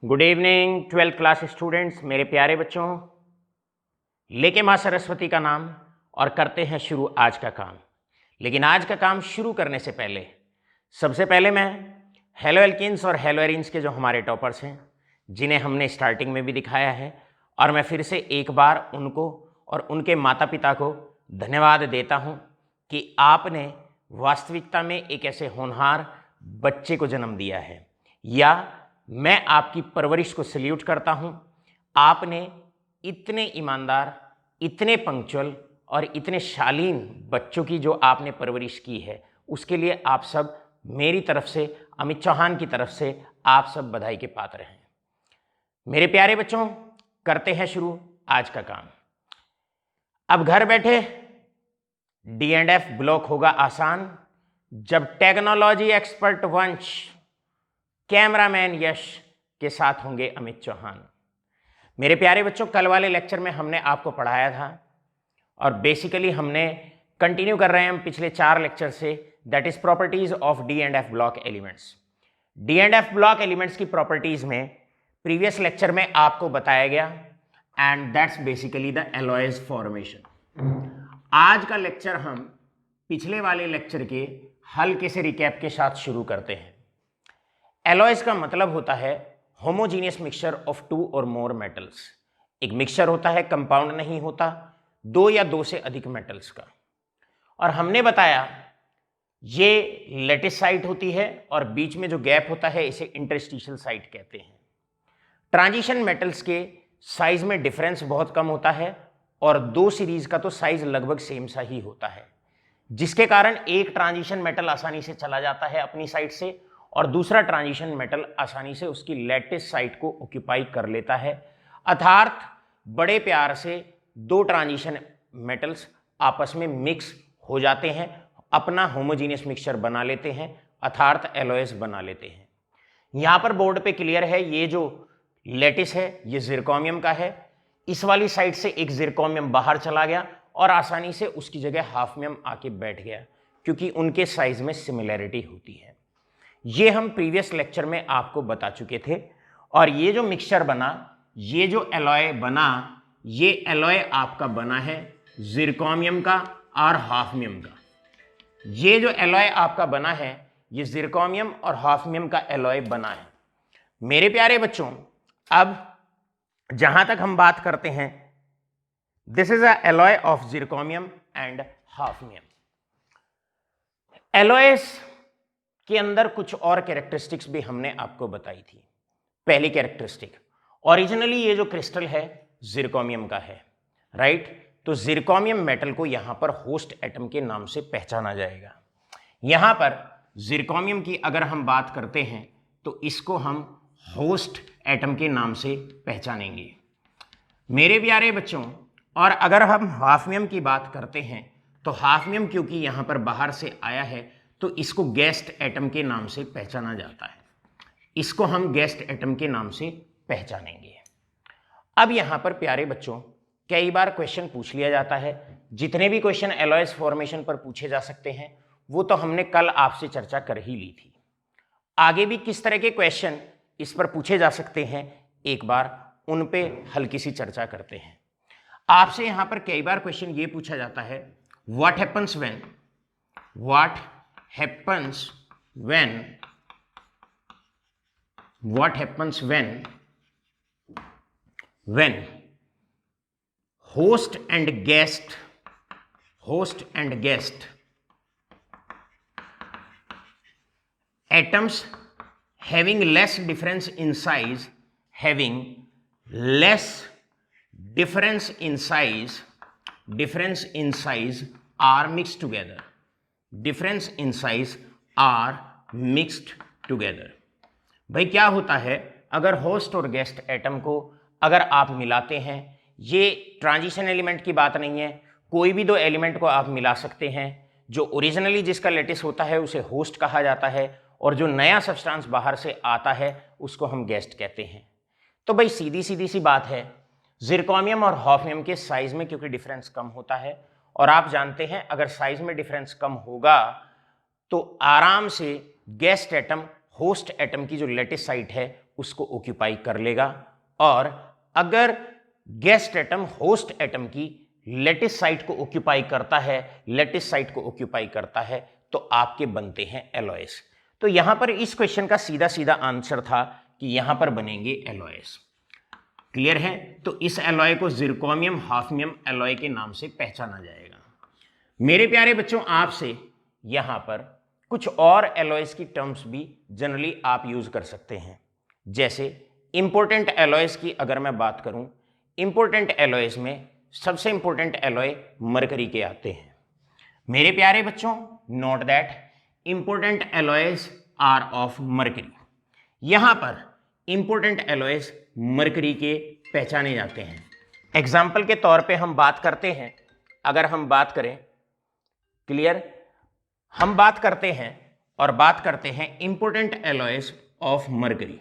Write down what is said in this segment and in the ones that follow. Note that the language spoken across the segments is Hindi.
Good evening 12th class students, मेरे प्यारे बच्चों। लेके माँ सरस्वती का नाम और करते हैं शुरू आज का काम। लेकिन आज का काम शुरू करने से पहले सबसे पहले मैं हेलो एल्किन्स और हेलो एरिन्स के जो हमारे टॉपर्स हैं, जिन्हें हमने स्टार्टिंग में भी दिखाया है, और मैं फिर से एक बार उनको और उनके माता पिता को धन्यवाद देता हूं कि आपने वास्तविकता में एक ऐसे होनहार बच्चे को जन्म दिया है, या मैं आपकी परवरिश को सल्यूट करता हूं। आपने इतने ईमानदार, इतने पंक्चुअल और इतने शालीन बच्चों की जो आपने परवरिश की है, उसके लिए आप सब मेरी तरफ से, अमित चौहान की तरफ से आप सब बधाई के पात्र हैं। मेरे प्यारे बच्चों, करते हैं शुरू आज का काम। अब घर बैठे D&F ब्लॉक होगा आसान जब टेक्नोलॉजी एक्सपर्ट वंश, कैमरामैन यश के साथ होंगे अमित चौहान। मेरे प्यारे बच्चों, कल वाले लेक्चर में हमने आपको पढ़ाया था और बेसिकली हमने कंटिन्यू कर रहे हैं हम पिछले 4 लेक्चर से, that is properties of D&F block elements. D&F block elements की प्रॉपर्टीज में प्रीवियस लेक्चर में आपको बताया गया, and that's basically the alloys formation. आज का लेक्चर हम पिछले वाले लेक्चर के हल्के से रिकैप के साथ शुरू करते हैं। एलॉयज का मतलब होता है होमोजीनियस मिक्सचर ऑफ 2 और मोर मेटल्स। एक मिक्सचर होता है, कंपाउंड नहीं होता, 2 या 2 से अधिक मेटल्स का। और हमने बताया ये लेटिस साइट होती है और बीच में जो गैप होता है इसे इंटरस्टिशियल साइट कहते हैं। ट्रांजिशन मेटल्स के साइज में डिफरेंस बहुत कम होता है और 2 सीरीज का तो साइज लगभग सेम सा ही होता है, जिसके कारण एक ट्रांजिशन मेटल आसानी से चला जाता है अपनी साइड से और दूसरा ट्रांजिशन मेटल आसानी से उसकी लेटिस साइट को ऑक्यूपाई कर लेता है। अर्थात बड़े प्यार से 2 ट्रांजिशन मेटल्स आपस में मिक्स हो जाते हैं, अपना होमोजीनियस मिक्सचर बना लेते हैं, अर्थात एलॉयज बना लेते हैं। यहां पर बोर्ड पे क्लियर है, ये जो लेटिस है ये जिरकोनियम का है। इस वाली साइड से एक जिरकोनियम बाहर चला गया और आसानी से उसकी जगह हाफनियम आके बैठ गया, क्योंकि उनके साइज में सिमिलैरिटी होती है। ये हम प्रीवियस लेक्चर में आपको बता चुके थे। और ये जो मिक्सचर बना, ये जो एलॉय बना, ये एलॉय आपका बना है जिरकोनियम का और हाफनियम का। ये जो एलॉय आपका बना है ये जिरकोनियम और हाफनियम का एलॉय बना है। मेरे प्यारे बच्चों, अब जहां तक हम बात करते हैं, this is a alloy of zirconium and hafnium. Alois के अंदर कुछ और कैरेक्टरिस्टिक्स भी हमने आपको बताई थी। पहली कैरेक्टरिस्टिक, ओरिजिनली ये जो क्रिस्टल है जिरकोनियम का है, राइट? तो जिरकोनियम मेटल को यहां पर होस्ट एटम के नाम से पहचाना जाएगा। यहां पर जिरकोनियम की अगर हम बात करते हैं तो इसको हम होस्ट एटम के नाम से पहचानेंगे। मेरे प्यारे बच्चों, और अगर हम हाफनियम की बात करते हैं तो हाफनियम क्योंकि यहां पर बाहर से आया है तो इसको गेस्ट एटम के नाम से पहचाना जाता है। इसको हम गेस्ट एटम के नाम से पहचानेंगे। अब यहां पर प्यारे बच्चों, कई बार क्वेश्चन पूछ लिया जाता है। जितने भी क्वेश्चन एलॉयज फॉर्मेशन पर पूछे जा सकते हैं वो तो हमने कल आपसे चर्चा कर ही ली थी। आगे भी किस तरह के क्वेश्चन इस पर पूछे जा सकते हैं, एक बार उन पे हल्की सी चर्चा करते हैं। आपसे यहां पर कई बार क्वेश्चन ये पूछा जाता है, what happens when, what happens when host and guest atoms having less difference in size are mixed together। Difference in size are mixed together. भाई क्या होता है, अगर होस्ट और गेस्ट एटम को अगर आप मिलाते हैं, ये ट्रांजिशन एलिमेंट की बात नहीं है, कोई भी 2 एलिमेंट को आप मिला सकते हैं। जो ओरिजिनली जिसका लेटिस होता है उसे होस्ट कहा जाता है और जो नया सब्सटेंस बाहर से आता है उसको हम गेस्ट कहते हैं। तो भाई सीधी सी बात है, जिरकोनियम और हाफनियम के साइज में क्योंकि डिफरेंस कम होता है, और आप जानते हैं अगर साइज में डिफरेंस कम होगा तो आराम से गेस्ट एटम होस्ट एटम की जो लेटिस साइट है उसको ऑक्यूपाई कर लेगा। और अगर गेस्ट एटम होस्ट एटम की लेटिस साइट को ऑक्यूपाई करता है, तो आपके बनते हैं एलॉयस। तो यहां पर इस क्वेश्चन का सीधा सीधा आंसर था कि यहां पर बनेंगे एलॉयस। क्लियर है? तो इस एलॉय को जिरकोनियम हाफनियम एलॉय के नाम से पहचाना जाएगा। मेरे प्यारे बच्चों, आपसे यहां पर कुछ और एलॉयस की टर्म्स भी जनरली आप यूज कर सकते हैं। जैसे इंपॉर्टेंट एलॉयस की अगर मैं बात करूं, इंपॉर्टेंट एलॉयस में सबसे इंपॉर्टेंट एलॉय मरकरी के आते हैं। मेरे प्यारे बच्चों, note that important alloys are of mercury. यहां पर इंपॉर्टेंट एलॉयस मरकरी के पहचाने जाते हैं। एग्जाम्पल के तौर पे हम बात करते हैं, अगर हम बात करें, क्लियर, हम बात करते हैं इंपॉर्टेंट एलॉयस ऑफ मरकरी।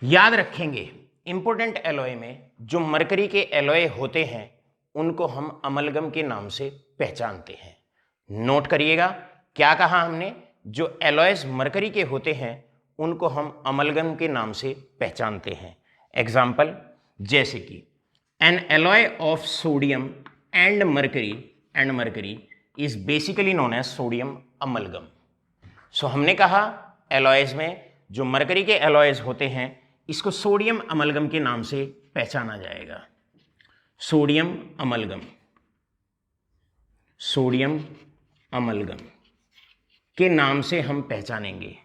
याद रखेंगे, इंपॉर्टेंट एलॉय में जो मरकरी के एलॉय होते हैं उनको हम अमलगम के नाम से पहचानते हैं। नोट करिएगा, क्या कहा हमने? जो एलॉयस मरकरी के होते हैं उनको हम अमलगम के नाम से पहचानते हैं। एग्जाम्पल जैसे कि an alloy of sodium and mercury is basically known as sodium amalgam. So हमने कहा एलॉयज में जो मरकरी के एलॉयज होते हैं इसको सोडियम अमलगम के नाम से पहचाना जाएगा। सोडियम अमलगम के नाम से हम पहचानेंगे।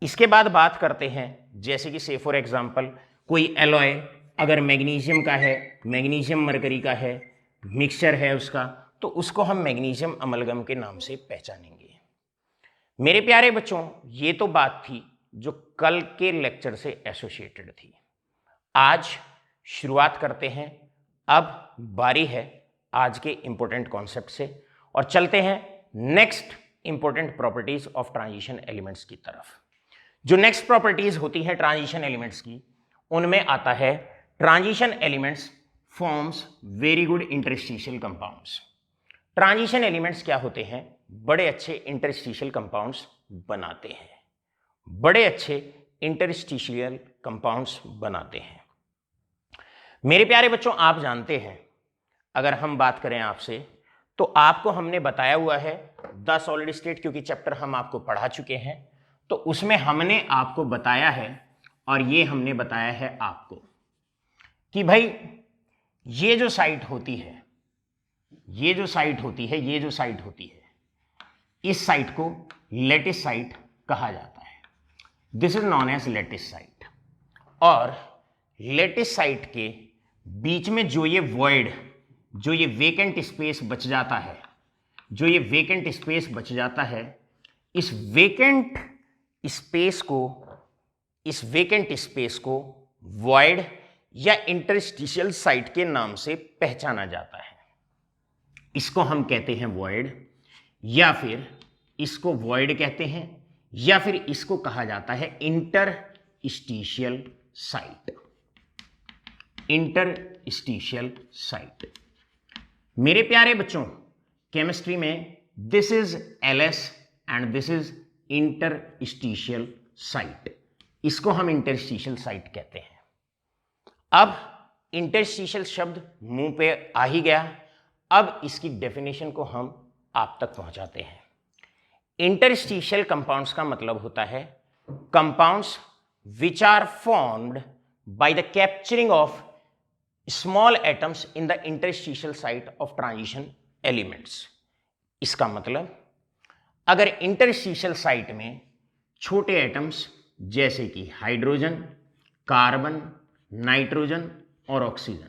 इसके बाद बात करते हैं, जैसे कि से फॉर एग्जांपल कोई एलॉय अगर मैग्नीशियम का है, मैग्नीशियम मरकरी का है, मिक्सचर है उसका, तो उसको हम मैग्नीशियम अमलगम के नाम से पहचानेंगे। मेरे प्यारे बच्चों, ये तो बात थी जो कल के लेक्चर से एसोसिएटेड थी। आज शुरुआत करते हैं, अब बारी है आज के इंपॉर्टेंट कॉन्सेप्ट से और चलते हैं next important properties of transition elements की तरफ। जो नेक्स्ट प्रॉपर्टीज होती है ट्रांजिशन एलिमेंट्स की, उनमें आता है transition elements forms very good interstitial compounds. Transition elements क्या होते हैं? बड़े अच्छे इंटरस्टिशियल कंपाउंड्स बनाते हैं, बड़े अच्छे इंटरस्टिशियल कंपाउंड्स बनाते हैं। मेरे प्यारे बच्चों, आप जानते हैं, अगर हम बात करें आपसे, तो आपको हमने बताया हुआ है द सॉलिड स्टेट, क्योंकि चैप्टर हम आपको पढ़ा चुके हैं, तो उसमें हमने आपको बताया है और ये हमने बताया है आपको कि भाई ये जो साइट होती है, इस साइट को लेटिस साइट कहा जाता है। This is known as lattice site. और लेटिस साइट के बीच में जो ये वॉइड, जो ये वेकेंट स्पेस बच जाता है, इस वेकेंट स्पेस को वॉइड या इंटरस्टिशियल साइट के नाम से पहचाना जाता है। इसको हम कहते हैं वॉइड, या फिर इसको वॉइड कहते हैं, या फिर इसको कहा जाता है इंटरस्टिशियल साइट। मेरे प्यारे बच्चों, केमिस्ट्री में this is LS and this is interstitial site. इसको हम इंटरस्टिशियल साइट कहते हैं। अब इंटरस्टिशियल शब्द मुंह पे आ ही गया, अब इसकी डेफिनेशन को हम आप तक पहुंचाते हैं। इंटरस्टिशियल कंपाउंड्स का मतलब होता है compounds which are formed by the capturing of small atoms in the interstitial site of transition elements. इसका मतलब अगर इंटरस्टिशियल साइट में छोटे एटम्स जैसे कि हाइड्रोजन, कार्बन, नाइट्रोजन और ऑक्सीजन,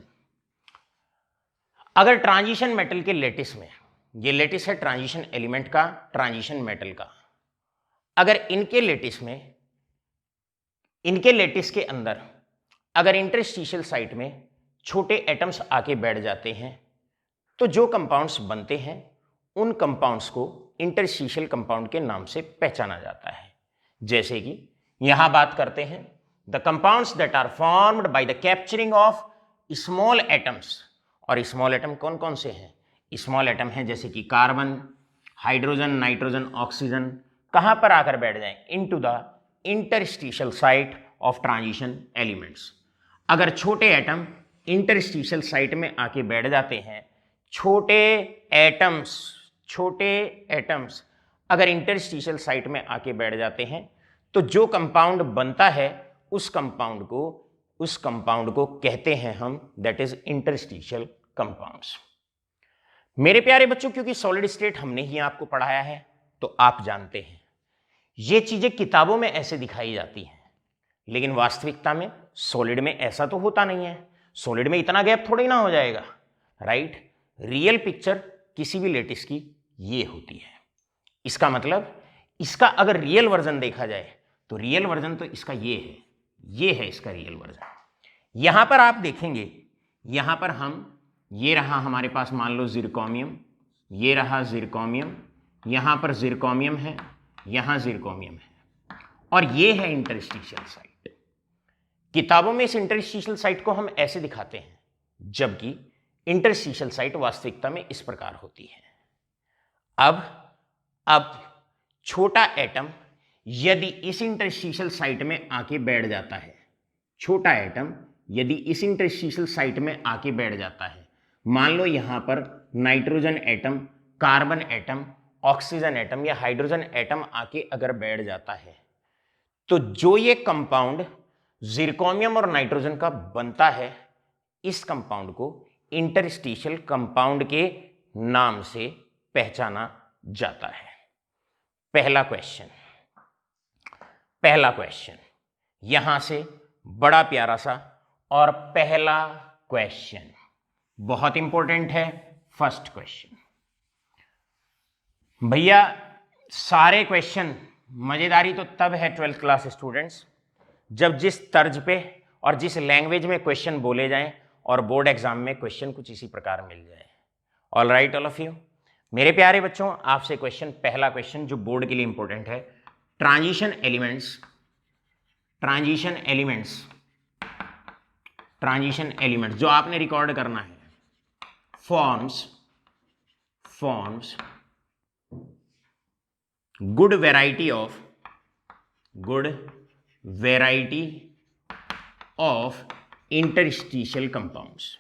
अगर ट्रांजिशन मेटल के लेटिस में, ये लेटिस है ट्रांजिशन एलिमेंट का, ट्रांजिशन मेटल का, अगर इनके लेटिस के अंदर अगर इंटरस्टिशियल साइट में छोटे एटम्स आके बैठ जाते हैं, तो जो कंपाउंड्स बनते हैं उन कंपाउंड्स को इंटरस्टिशियल कंपाउंड के नाम से पहचाना जाता है। जैसे कि यहां बात करते हैं the compounds that are formed by the capturing of small atoms. और स्मॉल एटम कौन कौन से हैं? स्मॉल एटम हैं जैसे कि कार्बन, हाइड्रोजन, नाइट्रोजन, ऑक्सीजन, कहां पर आकर बैठ जाएं? Into the interstitial site of transition elements. अगर छोटे एटम इंटरस्टिशियल साइट में आके बैठ जाते हैं, छोटे एटम्स अगर इंटरस्टिशियल साइट में आके बैठ जाते हैं, तो जो कंपाउंड बनता है उस कंपाउंड को कहते हैं हम, दैट इज इंटरस्टिशियल कंपाउंड्स। मेरे प्यारे बच्चों, क्योंकि सॉलिड स्टेट हमने ही आपको पढ़ाया है तो आप जानते हैं ये चीजें किताबों में ऐसे दिखाई जाती हैं, लेकिन वास्तविकता में सॉलिड में ऐसा तो होता नहीं है। सॉलिड में इतना गैप थोड़ी ना हो जाएगा, राइट। रियल पिक्चर किसी भी लेटिस की ये होती है। इसका मतलब इसका अगर रियल वर्जन देखा जाए तो रियल वर्जन तो इसका ये है इसका रियल वर्जन। यहां पर आप देखेंगे, यहां पर ये रहा हमारे पास मान लो जिरकोनियम, ये रहा जिरकोनियम, यहां पर जिरकोनियम है, यहां जिरकोनियम है, और ये है इंटरस्टिशियल साइट। किताबों में इस इंटरस्टिशियल साइट को हम ऐसे दिखाते हैं, जबकि इंटरस्टिशियल साइट वास्तविकता में इस प्रकार होती है। अब छोटा एटम यदि इस इंटरस्टिशियल साइट में आके बैठ जाता है, छोटा एटम यदि इस इंटरस्टिशियल साइट में आके बैठ जाता है, मान लो यहां पर nitrogen atom, carbon atom, oxygen atom या हाइड्रोजन एटम आके अगर बैठ जाता है, तो जो ये कंपाउंड जिरकोनियम और नाइट्रोजन का बनता है, इस कंपाउंड को इंटरस्टिशियल कंपाउंड के नाम से पहचाना जाता है। पहला क्वेश्चन यहां से बड़ा प्यारा सा, और पहला क्वेश्चन बहुत इंपॉर्टेंट है। फर्स्ट क्वेश्चन, भैया सारे क्वेश्चन मजेदारी तो तब है 12th क्लास स्टूडेंट्स, जब जिस तर्ज पे और जिस लैंग्वेज में क्वेश्चन बोले जाएं और बोर्ड एग्जाम में क्वेश्चन कुछ इसी प्रकार मिल जाए। All right all of you. मेरे प्यारे बच्चों, आपसे पहला क्वेश्चन जो बोर्ड के लिए इंपॉर्टेंट है, ट्रांजिशन एलिमेंट्स जो आपने रिकॉर्ड करना है, forms good variety of interstitial compounds.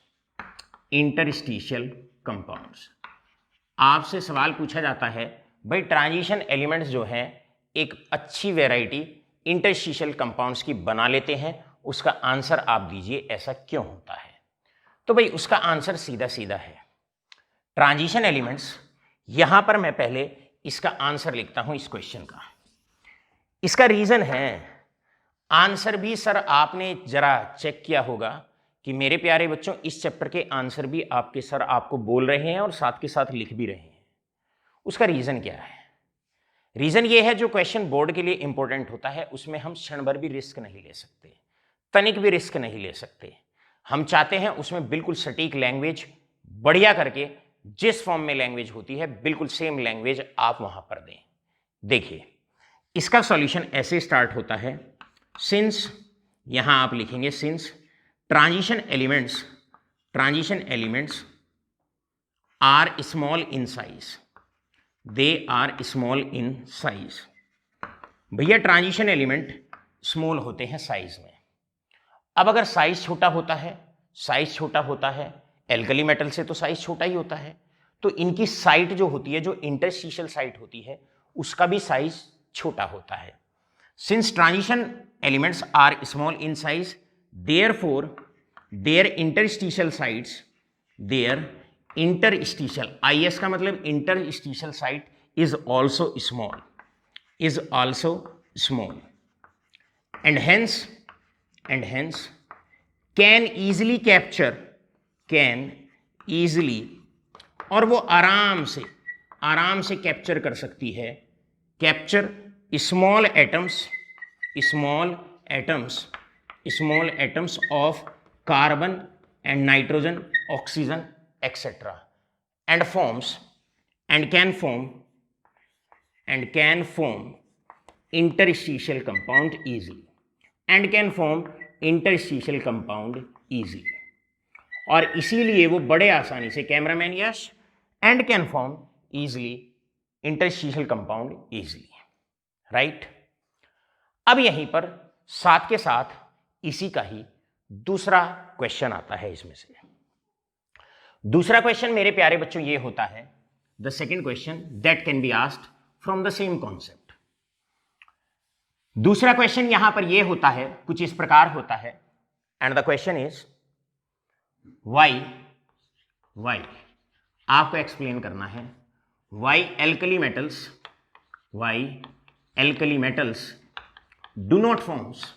आपसे सवाल पूछा जाता है, भाई ट्रांजिशन एलिमेंट्स जो हैं एक अच्छी वैरायटी इंटरस्टिशियल कंपाउंड्स की बना लेते हैं, उसका आंसर आप दीजिए, ऐसा क्यों होता है? तो भाई उसका आंसर सीधा सीधा है, ट्रांजिशन एलिमेंट्स। यहां पर मैं पहले इसका आंसर लिखता हूं इस क्वेश्चन का। इसका रीजन है, आंसर भी सर आपने जरा चेक किया होगा कि मेरे प्यारे बच्चों इस चैप्टर के आंसर भी आपके सर आपको बोल रहे हैं और साथ के साथ लिख भी रहे हैं। उसका रीजन क्या है? रीजन ये है, जो क्वेश्चन बोर्ड के लिए इंपॉर्टेंट होता है उसमें हम क्षण भर भी रिस्क नहीं ले सकते, तनिक भी रिस्क नहीं ले सकते। हम चाहते हैं उसमें बिल्कुल सटीक लैंग्वेज बढ़िया करके, जिस फॉर्म में लैंग्वेज होती है बिल्कुल सेम लैंग्वेज आप वहां पर दें। देखिए इसका सॉल्यूशन ऐसे स्टार्ट होता है, सिंस, यहां आप लिखेंगे since transition elements are small in size, they are small in size. भैया ट्रांजिशन एलिमेंट स्मॉल होते हैं साइज में। अब अगर साइज छोटा होता है, एल्कली मेटल से तो साइज छोटा ही होता है, तो इनकी साइट जो होती है, जो इंटरस्टिशियल साइट होती है, उसका भी साइज छोटा होता है। Since transition elements are small in size, therefore their interstitial sites, their interstitial, IS का मतलब interstitial site is also small and hence can easily capture, और वो आराम से कैप्चर कर सकती है, capture small atoms of carbon and nitrogen, oxygen etcetera, and can form interstitial compound easily, और इसीलिए वो बड़े आसानी से, cameraman Yash, and can form easily interstitial compound easily, right. अब यहीं पर साथ के साथ इसी का ही दूसरा क्वेश्चन आता है। इसमें से दूसरा क्वेश्चन मेरे प्यारे बच्चों ये होता है, the second question that can be asked from the same concept. दूसरा क्वेश्चन यहां पर यह होता है, कुछ इस प्रकार होता है, and the question is why आपको एक्सप्लेन करना है why alkali metals do not forms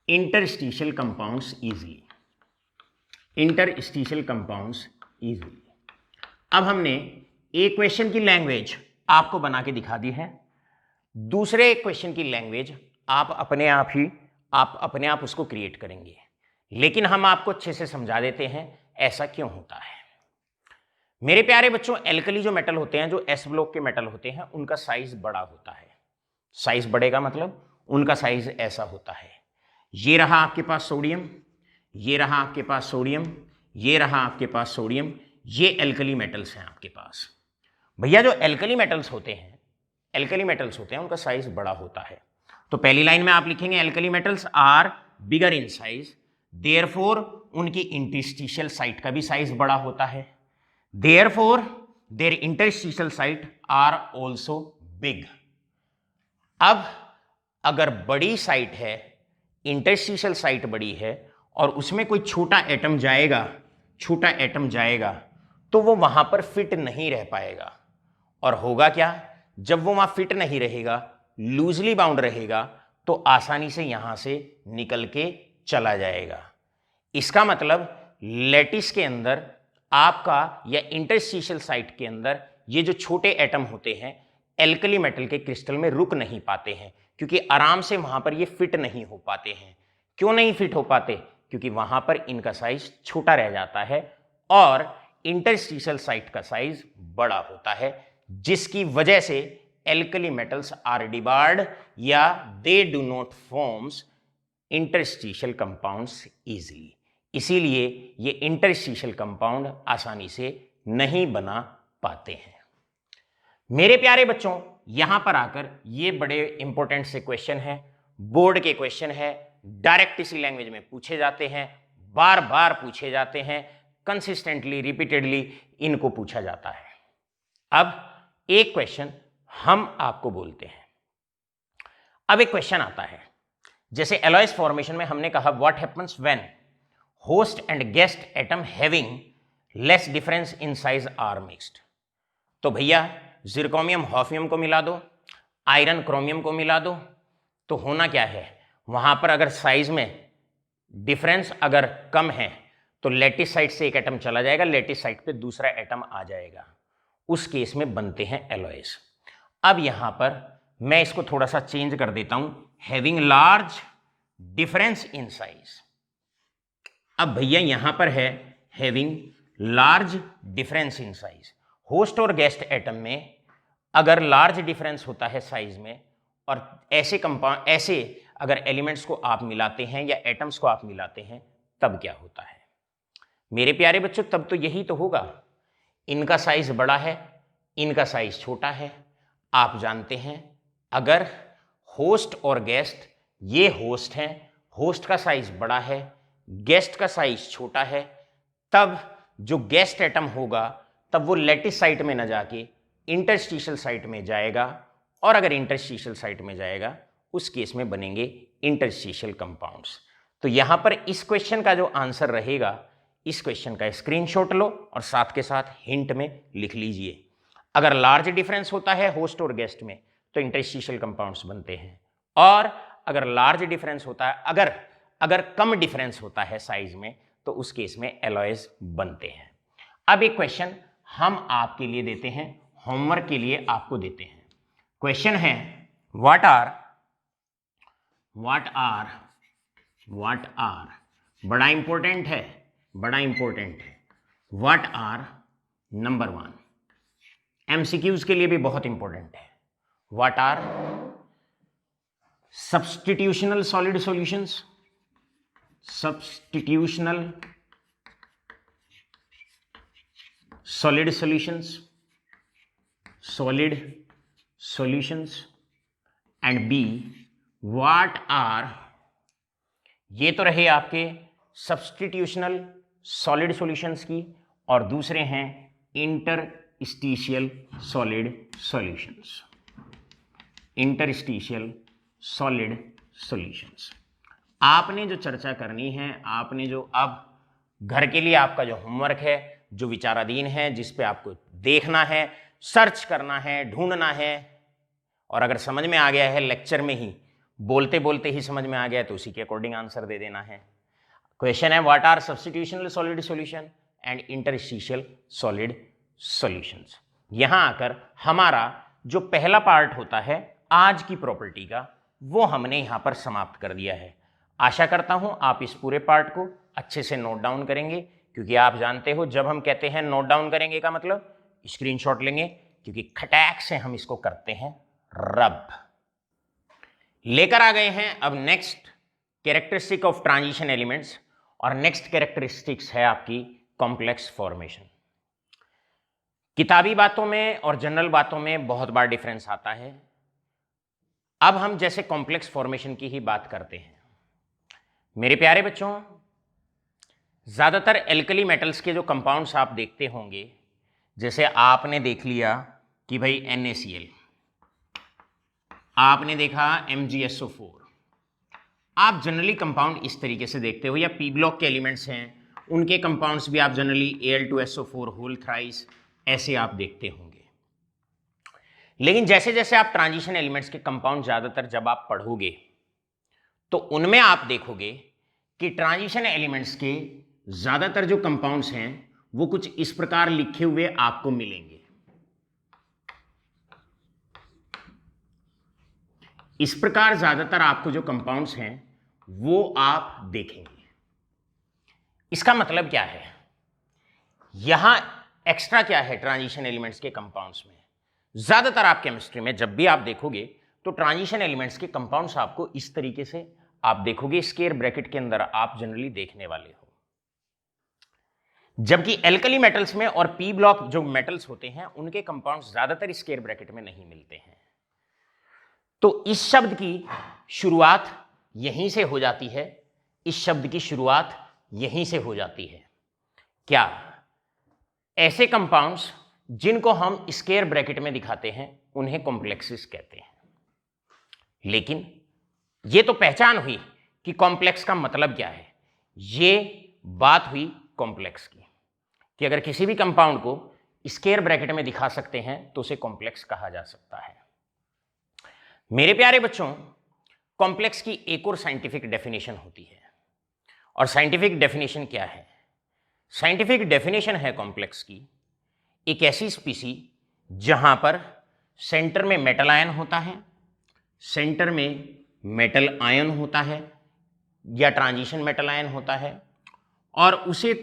interstitial compounds easily। अब हमने एक क्वेश्चन की लैंग्वेज आपको बना के दिखा दी है, दूसरे क्वेश्चन की लैंग्वेज आप अपने आप उसको क्रिएट करेंगे, लेकिन हम आपको अच्छे से समझा देते हैं ऐसा क्यों होता है। मेरे प्यारे बच्चों, एल्कली जो मेटल होते हैं, जो एस ब्लॉक के मेटल होते हैं, उनका साइज बड़ा होता है। साइज बढ़ेगा मतलब उनका साइज ऐसा होता है। ये रहा आपके पास सोडियम, ये रहा आपके पास सोडियम, ये रहा आपके पास सोडियम, ये एल्कली मेटल्स हैं आपके पास। भैया जो एल्कली मेटल्स होते हैं उनका साइज बड़ा होता है। तो पहली लाइन में आप लिखेंगे alkali metals are bigger in size, therefore उनकी इंटरस्टिशियल साइट का भी साइज बड़ा होता है, therefore their interstitial site are also big. अब अगर बड़ी साइट है, इंटरस्टिशियल साइट बड़ी है, और उसमें कोई छोटा एटम जाएगा तो वो वहां पर फिट नहीं रह पाएगा। और होगा क्या, जब वो वहां फिट नहीं रहेगा, लूजली बाउंड रहेगा, तो आसानी से यहां से निकल के चला जाएगा। इसका मतलब लैटिस के अंदर आपका या इंटरस्टिशियल साइट के अंदर ये जो छोटे एटम होते हैं एल्कली मेटल के क्रिस्टल में रुक नहीं पाते हैं, क्योंकि आराम से वहां पर ये फिट नहीं हो पाते हैं। क्यों नहीं फिट हो पाते? क्योंकि वहां पर इनका साइज छोटा रह जाता है और इंटरस्टिशियल साइट का साइज बड़ा होता है, जिसकी वजह से एल्कली मेटल्स आर डिबार्ड या they do not forms interstitial compounds easily. इसीलिए ये इंटरस्टिशियल कंपाउंड आसानी से नहीं बना पाते हैं। मेरे प्यारे बच्चों, यहां पर आकर ये बड़े इंपॉर्टेंट से क्वेश्चन है, बोर्ड के क्वेश्चन है, डायरेक्ट इसी लैंग्वेज में पूछे जाते हैं, बार बार पूछे जाते हैं, कंसिस्टेंटली रिपीटेडली इनको पूछा जाता है। अब एक क्वेश्चन हम आपको बोलते हैं। अब एक क्वेश्चन आता है, जैसे एलॉयस फॉर्मेशन में हमने कहा what happens when host and guest atom having less difference in size are mixed. तो भैया जिरकोनियम हॉफियम को मिला दो, आयरन क्रोमियम को मिला दो, तो होना क्या है, वहां पर अगर साइज में डिफरेंस अगर कम है तो लैटिस साइड से एक एटम चला जाएगा, लैटिस साइड पे दूसरा एटम आ जाएगा, उस केस में बनते हैं एलॉयस। अब यहां पर मैं इसको थोड़ा सा चेंज कर देता हूं, having large difference in size. अब भैया यहां पर है having large difference in size. Host और गेस्ट एटम में अगर लार्ज डिफरेंस होता है साइज में, और ऐसे अगर एलिमेंट्स को आप मिलाते हैं या एटम्स को आप मिलाते हैं, तब क्या होता है मेरे प्यारे बच्चों? तब तो यही तो होगा, इनका साइज बड़ा है, इनका साइज छोटा है। आप जानते हैं अगर होस्ट और गेस्ट, ये होस्ट हैं, होस्ट का साइज बड़ा है, गेस्ट का साइज छोटा है, तब जो गेस्ट एटम होगा तब वो लैटिस साइट में न जाके इंटरस्टिशियल साइट में जाएगा, और अगर इंटरस्टिशियल साइट में जाएगा उस केस में बनेंगे इंटरस्टिशियल कंपाउंड्स। तो यहां पर इस क्वेश्चन का जो आंसर रहेगा, इस क्वेश्चन का स्क्रीनशॉट लो और साथ के साथ हिंट में लिख लीजिए। अगर लार्ज डिफरेंस होता है होस्ट और गेस्ट में तो इंटरस्टिशियल कंपाउंड्स बनते हैं, और अगर लार्ज डिफरेंस होता है, अगर कम डिफरेंस होता है साइज में, तो उस केस में एलॉयस बनते हैं। अब एक क्वेश्चन हम आपके लिए देते हैं, होमवर्क के लिए आपको देते हैं। क्वेश्चन है व्हाट आर बड़ा इंपॉर्टेंट है, व्हाट आर नंबर 1, एमसीक्यूज के लिए भी बहुत इंपॉर्टेंट है। What are substitutional solid solutions, substitutional solid solutions and B what are, ये तो रहे आपके सब्स्टिट्यूशनल सॉलिड सॉल्यूशंस की, और दूसरे हैं interstitial solid solutions, interstitial solid solutions. आपने जो चर्चा करनी है, आपने जो अब घर के लिए आपका जो होमवर्क है, जो विचाराधीन है, जिस पे आपको देखना है, सर्च करना है, ढूंढना है, और अगर समझ में आ गया है लेक्चर में ही, बोलते बोलते ही समझ में आ गया, तो उसी के अकॉर्डिंग आंसर दे देना है। क्वेश्चन है what are substitutional solid solution and interstitial solid solutions. यहां आकर हमारा जो पहला पार्ट होता है आज की प्रॉपर्टी का, वो हमने यहां पर समाप्त कर दिया है। आशा करता हूं आप इस पूरे पार्ट को अच्छे से नोट डाउन करेंगे, क्योंकि आप जानते हो जब हम कहते हैं नोट डाउन करेंगे का मतलब स्क्रीनशॉट लेंगे, क्योंकि खटैक से हम इसको करते हैं रब। लेकर आ गए हैं अब next characteristic of transition elements, और नेक्स्ट कैरेक्टरिस्टिक्स है आपकी कॉम्प्लेक्स फॉर्मेशन। किताबी बातों में और जनरल बातों में बहुत बार डिफरेंस आता है। अब हम जैसे कॉम्प्लेक्स फॉर्मेशन की ही बात करते हैं। मेरे प्यारे बच्चों, ज्यादातर एल्कली मेटल्स के जो कंपाउंड्स आप देखते होंगे, जैसे आपने देख लिया कि भाई NaCl, आपने देखा MgSO4, आप जनरली कंपाउंड इस तरीके से देखते हो, या पी ब्लॉक के एलिमेंट्स हैं उनके कंपाउंड्स भी आप जनरली Al2SO4 होल थ्राइस ऐसे आप देखते होंगे। लेकिन जैसे जैसे आप ट्रांजिशन एलिमेंट्स के कंपाउंड ज्यादातर जब आप पढ़ोगे, तो उनमें आप देखोगे कि ट्रांजिशन एलिमेंट्स के ज्यादातर जो कंपाउंड्स हैं वो कुछ इस प्रकार लिखे हुए आपको मिलेंगे। इस प्रकार ज्यादातर आपको जो कंपाउंड्स हैं वो आप देखेंगे। इसका मतलब क्या है, यहां एक्स्ट्रा क्या है ट्रांजिशन एलिमेंट्स के कंपाउंड्स में? ज्यादातर आप केमिस्ट्री में जब भी आप देखोगे तो ट्रांजिशन एलिमेंट्स के कंपाउंड्स आपको इस तरीके से आप देखोगे, स्क्वायर ब्रैकेट के अंदर आप जनरली देखने वाले हो। जबकि एल्कली मेटल्स में और पी ब्लॉक जो मेटल्स होते हैं उनके कंपाउंड्स ज्यादातर स्क्वायर ब्रैकेट में नहीं मिलते हैं। तो इस शब्द की शुरुआत यहीं से हो जाती है, इस शब्द की शुरुआत यहीं से हो जाती है। क्या ऐसे कंपाउंड्स जिनको हम स्क्वायर ब्रैकेट में दिखाते हैं उन्हें कॉम्प्लेक्सेस कहते हैं। लेकिन ये तो पहचान हुई कि कॉम्प्लेक्स का मतलब क्या है। ये बात हुई कॉम्प्लेक्स की कि अगर किसी भी कंपाउंड को स्क्वायर ब्रैकेट में दिखा सकते हैं तो उसे कॉम्प्लेक्स कहा जा सकता है। मेरे प्यारे बच्चों, कॉम्प्लेक्स की एक और साइंटिफिक डेफिनेशन होती है, और साइंटिफिक डेफिनेशन क्या है? साइंटिफिक डेफिनेशन है कॉम्प्लेक्स की एक ऐसी स्पीसी जहां पर सेंटर में मेटल आयन होता है, सेंटर में मेटल आयन होता है या ट्रांजिशन मेटल आयन होता है, और उसे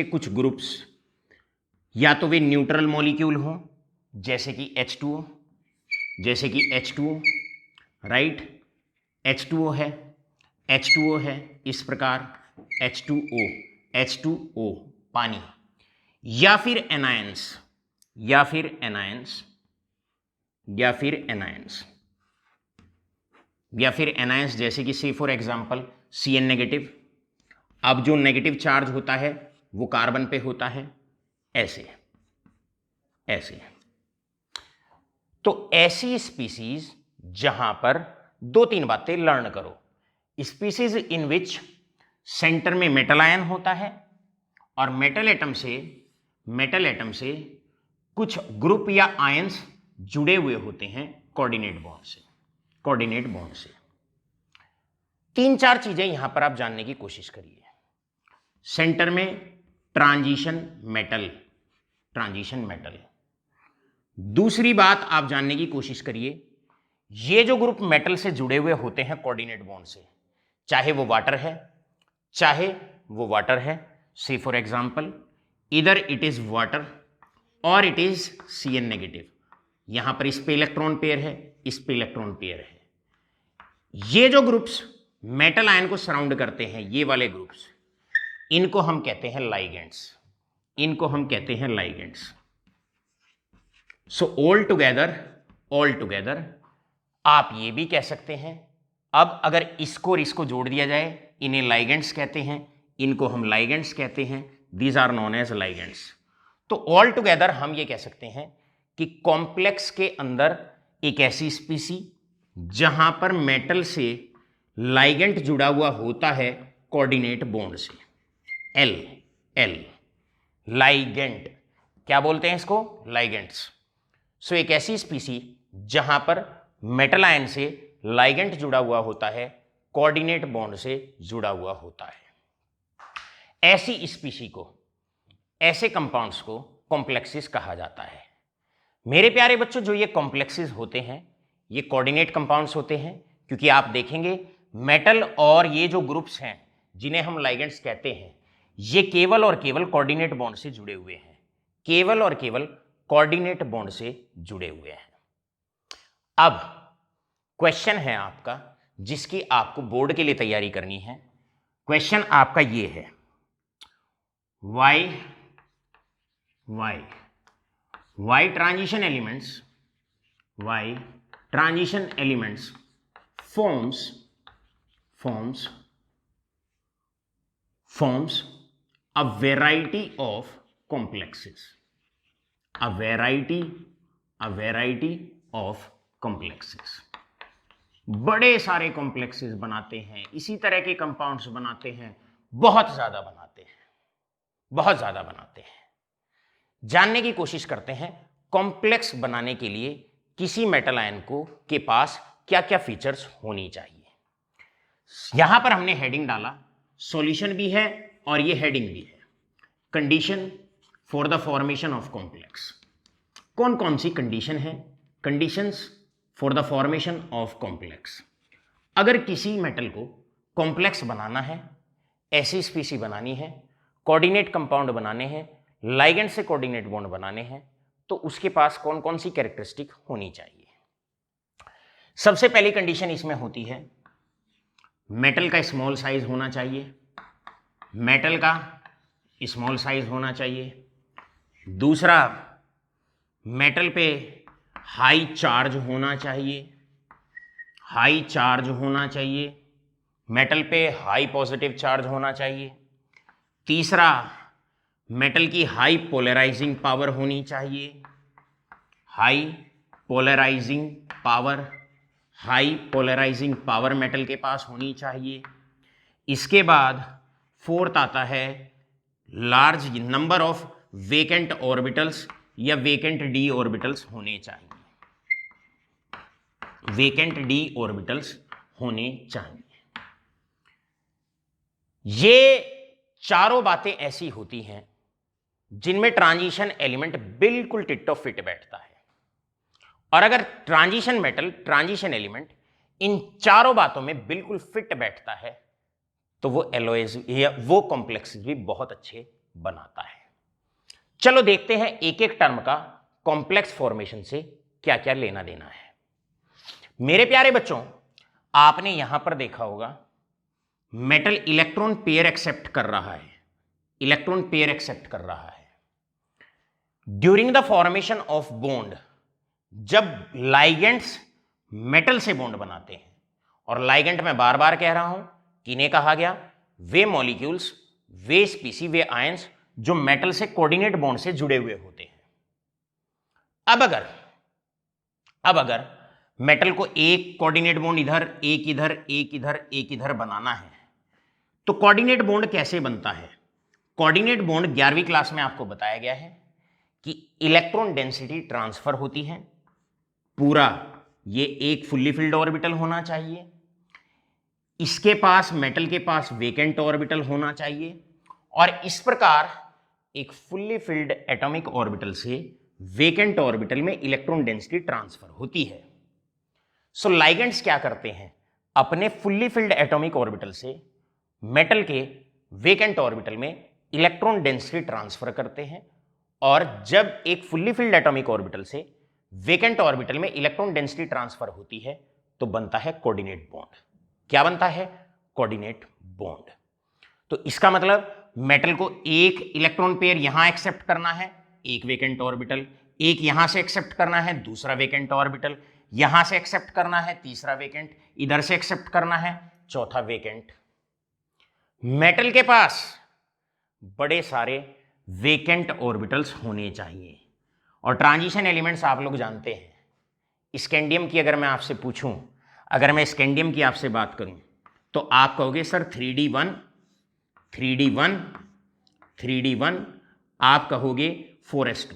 कुछ ग्रुप्स या तो वे न्यूट्रल मॉलिक्यूल हों जैसे कि H2O, राइट, H2O है इस प्रकार H2O पानी, या फिर एनायंस जैसे कि से फॉर एग्जांपल Cn नेगेटिव। अब जो नेगेटिव चार्ज होता है वो कार्बन पे होता है, ऐसे। तो ऐसी स्पीसीज जहां पर दो तीन बातें लर्न करो। स्पीसीज इन विच सेंटर में मेटल आयन होता है और मेटल एटम से कुछ ग्रुप या आयंस जुड़े हुए होते हैं कोऑर्डिनेट बॉन्ड से। तीन चार चीजें यहां पर आप जानने की कोशिश करिए। सेंटर में ट्रांजिशन मेटल। दूसरी बात आप जानने की कोशिश करिए, ये जो ग्रुप मेटल से जुड़े हुए होते हैं कोऑर्डिनेट बॉन्ड से, चाहे वो वाटर है, से फॉर एग्जांपल इधर इट इज वाटर और इट इज Cn नेगेटिव। यहां पर इस पे इलेक्ट्रॉन पेयर है, इस पे इलेक्ट्रॉन पेयर है। ये जो ग्रुप्स मेटल आयन को सराउंड करते हैं, ये वाले ग्रुप्स, इनको हम कहते हैं लाइगेंड्स। इनको हम कहते हैं लाइगेंड्स। सो ऑल टुगेदर आप ये भी कह सकते हैं, अब अगर इसको और इसको जोड़ दिया जाए, इन्हें लाइगेंड्स कहते हैं, इनको हम लाइगेंड्स कहते हैं, these are known as ligands. तो ऑल टुगेदर हम ये कह सकते हैं कि कॉम्प्लेक्स के अंदर एक ऐसी स्पीसी जहां पर मेटल से लाइगेंड जुड़ा हुआ होता है कोऑर्डिनेट बॉन्ड से, एल लाइगेंड, क्या बोलते हैं इसको, लाइगेंड्स। सो एक ऐसी स्पीसी जहां पर मेटल आयन से लाइगेंड जुड़ा हुआ होता है, कोऑर्डिनेट बॉन्ड से जुड़ा हुआ होता है। ऐसी स्पीसी को, ऐसे कंपाउंड्स को कॉम्प्लेक्सेस कहा जाता है। मेरे प्यारे बच्चों, जो ये कॉम्प्लेक्सेस होते हैं ये कोऑर्डिनेट कंपाउंड्स होते हैं, क्योंकि आप देखेंगे मेटल और ये जो ग्रुप्स हैं जिन्हें हम लाइगेंड्स कहते हैं, ये केवल और केवल कोऑर्डिनेट बॉन्ड से जुड़े हुए हैं, केवल और केवल कोऑर्डिनेट बॉन्ड से जुड़े हुए हैं। अब क्वेश्चन है आपका, जिसकी आपको बोर्ड के लिए तैयारी करनी है। क्वेश्चन आपका ये है, why transition elements forms a variety of complexes, a variety of complexes। बड़े सारे कॉम्प्लेक्सेस बनाते हैं, इसी तरह के कंपाउंड्स बनाते हैं, बहुत ज्यादा बनाते हैं। जानने की कोशिश करते हैं कॉम्प्लेक्स बनाने के लिए किसी मेटल आयन को के पास क्या क्या फीचर्स होनी चाहिए। यहां पर हमने हेडिंग डाला, सॉल्यूशन भी है और ये हेडिंग भी है, condition for the formation of complex. कौन कौन सी कंडीशन है, conditions for the formation of complex. अगर किसी मेटल को कॉम्प्लेक्स बनाना है, ऐसी स्पीसी बनानी है, कोऑर्डिनेट कंपाउंड बनाने हैं, लाइगेंड से कोऑर्डिनेट बॉन्ड बनाने हैं, तो उसके पास कौन कौन सी कैरेक्टरिस्टिक होनी चाहिए। सबसे पहली कंडीशन इसमें होती है मेटल का स्मॉल साइज होना चाहिए, मेटल का स्मॉल साइज होना चाहिए। दूसरा, मेटल पे हाई चार्ज होना चाहिए, मेटल पे हाई पॉजिटिव चार्ज होना चाहिए। तीसरा, मेटल की हाई पोलराइजिंग पावर होनी चाहिए, हाई पोलराइजिंग पावर मेटल के पास होनी चाहिए। इसके बाद फोर्थ आता है large number of vacant orbitals या वेकेंट डी ऑर्बिटल्स होने चाहिए, ये चारों बातें ऐसी होती हैं जिनमें ट्रांजिशन एलिमेंट बिल्कुल टिट्टो फिट बैठता है। और अगर ट्रांजिशन एलिमेंट इन चारों बातों में बिल्कुल फिट बैठता है तो वो एलओएस या वो कॉम्प्लेक्सेस भी बहुत अच्छे बनाता है। चलो देखते हैं एक एक टर्म का कॉम्प्लेक्स फॉर्मेशन से क्या क्या लेना देना है। मेरे प्यारे बच्चों, आपने यहां पर देखा होगा मेटल इलेक्ट्रॉन पेयर एक्सेप्ट कर रहा है, during the formation of bond. जब लाइगेंड्स मेटल से बॉन्ड बनाते हैं, और लाइगेंड मैं बार बार कह रहा हूं, किन्हें कहा गया, वे मॉलिक्यूल्स, वे स्पीसी, वे आयंस जो मेटल से कोऑर्डिनेट बॉन्ड से जुड़े हुए होते हैं। अब अगर मेटल को एक कोऑर्डिनेट बॉन्ड इधर, एक इधर बनाना है, तो कोऑर्डिनेट बॉन्ड कैसे बनता है। कोऑर्डिनेट बॉन्ड 11वीं क्लास में आपको बताया गया है कि इलेक्ट्रॉन डेंसिटी ट्रांसफर होती है, पूरा ये एक फुल्ली फिल्ड ऑर्बिटल होना चाहिए, इसके पास मेटल के पास वेकेंट ऑर्बिटल होना चाहिए, और इस प्रकार एक फुल्ली फिल्ड एटॉमिक ऑर्बिटल से वेकेंट ऑर्बिटल में इलेक्ट्रॉन डेंसिटी ट्रांसफर होती है। सो लाइगेंड्स क्या करते हैं, अपने फुल्ली फिल्ड एटॉमिक ऑर्बिटल से मेटल के वेकेंट ऑर्बिटल में इलेक्ट्रॉन डेंसिटी ट्रांसफर करते हैं, और जब एक फुल्ली फिल्ड एटॉमिक ऑर्बिटल से वेकेंट ऑर्बिटल में इलेक्ट्रॉन डेंसिटी ट्रांसफर होती है तो बनता है कोऑर्डिनेट बॉन्ड। क्या बनता है, कोऑर्डिनेट बॉन्ड। तो इसका मतलब मेटल को एक इलेक्ट्रॉन पेयर यहां एक्सेप्ट करना है, एक वेकेंट ऑर्बिटल, एक यहां से एक्सेप्ट करना है, दूसरा वेकेंट ऑर्बिटल, यहां से एक्सेप्ट करना है, तीसरा वेकेंट, इधर से एक्सेप्ट करना है, चौथा वेकेंट। मेटल के पास बड़े सारे वेकेंट ऑर्बिटल्स होने चाहिए। और ट्रांजिशन एलिमेंट्स आप लोग जानते हैं, स्कैंडियम की अगर मैं आपसे पूछूं, अगर मैं स्कैंडियम की आपसे बात करूं तो आप कहोगे सर 3D1 3D1 3D1, आप कहोगे 4s2,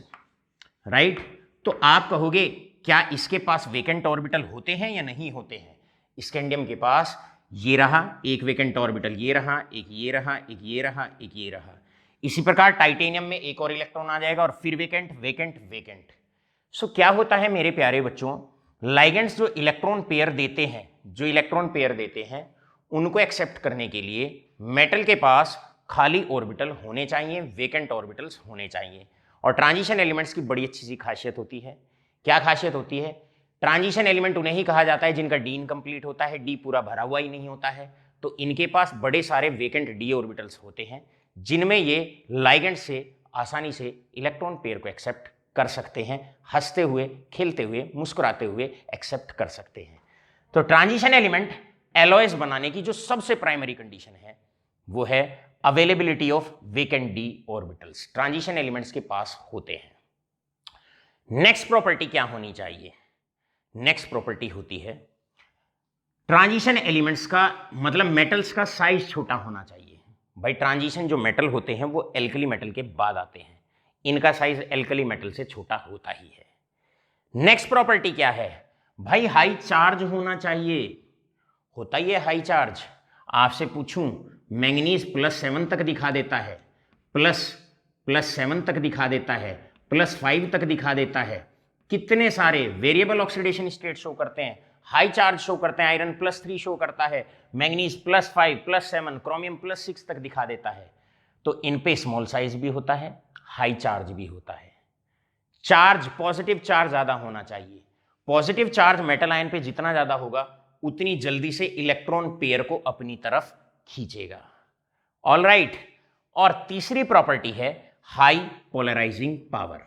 राइट। तो आप कहोगे क्या इसके पास वेकेंट ऑर्बिटल होते हैं या नहीं होते हैं? स्कैंडियम के पास ये रहा एक वेकेंट ऑर्बिटल, ये रहा एक, ये रहा एक, ये रहा एक, ये रहा। इसी प्रकार टाइटेनियम में एक और इलेक्ट्रॉन आ जाएगा और फिर वेकेंट वेकेंट वेकेंट। सो क्या होता है मेरे प्यारे बच्चों, लाइगेंड्स जो इलेक्ट्रॉन पेयर देते हैं, जो इलेक्ट्रॉन पेयर देते हैं, उनको एक्सेप्ट करने के लिए मेटल के पास खाली ऑर्बिटल होने चाहिए, वेकेंट ऑर्बिटल्स होने चाहिए। और ट्रांजिशन एलिमेंट्स की बड़ी अच्छी सी खासियत होती है। क्या खासियत होती है? ट्रांजिशन एलिमेंट उन्हें ही कहा जाता है जिनका डी इनकम्प्लीट होता है, डी पूरा भरा हुआ ही नहीं होता है। तो इनके पास बड़े सारे वेकेंट डी ऑर्बिटल्स होते हैं जिनमें ये लाइगेंड से आसानी से इलेक्ट्रॉन पेयर को एक्सेप्ट कर सकते हैं, हंसते हुए, खेलते हुए, मुस्कुराते हुए एक्सेप्ट कर सकते हैं। तो ट्रांजिशन एलिमेंट एलॉयज बनाने की जो सबसे प्राइमरी कंडीशन है वो है availability of vacant D orbitals, transition elements के पास होते हैं। नेक्स्ट प्रॉपर्टी क्या होनी चाहिए? नेक्स्ट प्रॉपर्टी होती है ट्रांजिशन एलिमेंट्स का मतलब मेटल्स का साइज छोटा होना चाहिए। भाई ट्रांजिशन जो मेटल होते हैं वो एल्कली मेटल के बाद आते हैं, इनका साइज एल्कली मेटल से छोटा होता ही है। नेक्स्ट प्रॉपर्टी क्या है? भाई हाई चार्ज होना चाहिए। होता ही है हाई चार्ज। आपसे पूछूं मैंगनीज +7 तक दिखा देता है, +7 तक दिखा देता है, +5 तक दिखा देता है, कितने सारे वेरिएबल ऑक्सीडेशन स्टेट शो करते हैं, हाई चार्ज शो करते हैं। आयरन +3 शो करता है, मैंगनीज +5 +7, क्रोमियम +6 तक दिखा देता है। तो इन पे स्मॉल साइज भी होता है, हाई चार्ज भी होता है। चार्ज पॉजिटिव चार्ज ज्यादा होना चाहिए। पॉजिटिव चार्ज मेटल आयन पे जितना ज्यादा होगा उतनी जल्दी से इलेक्ट्रॉन पेयर को अपनी तरफ खींचेगा। All right. और तीसरी प्रॉपर्टी है high polarising power.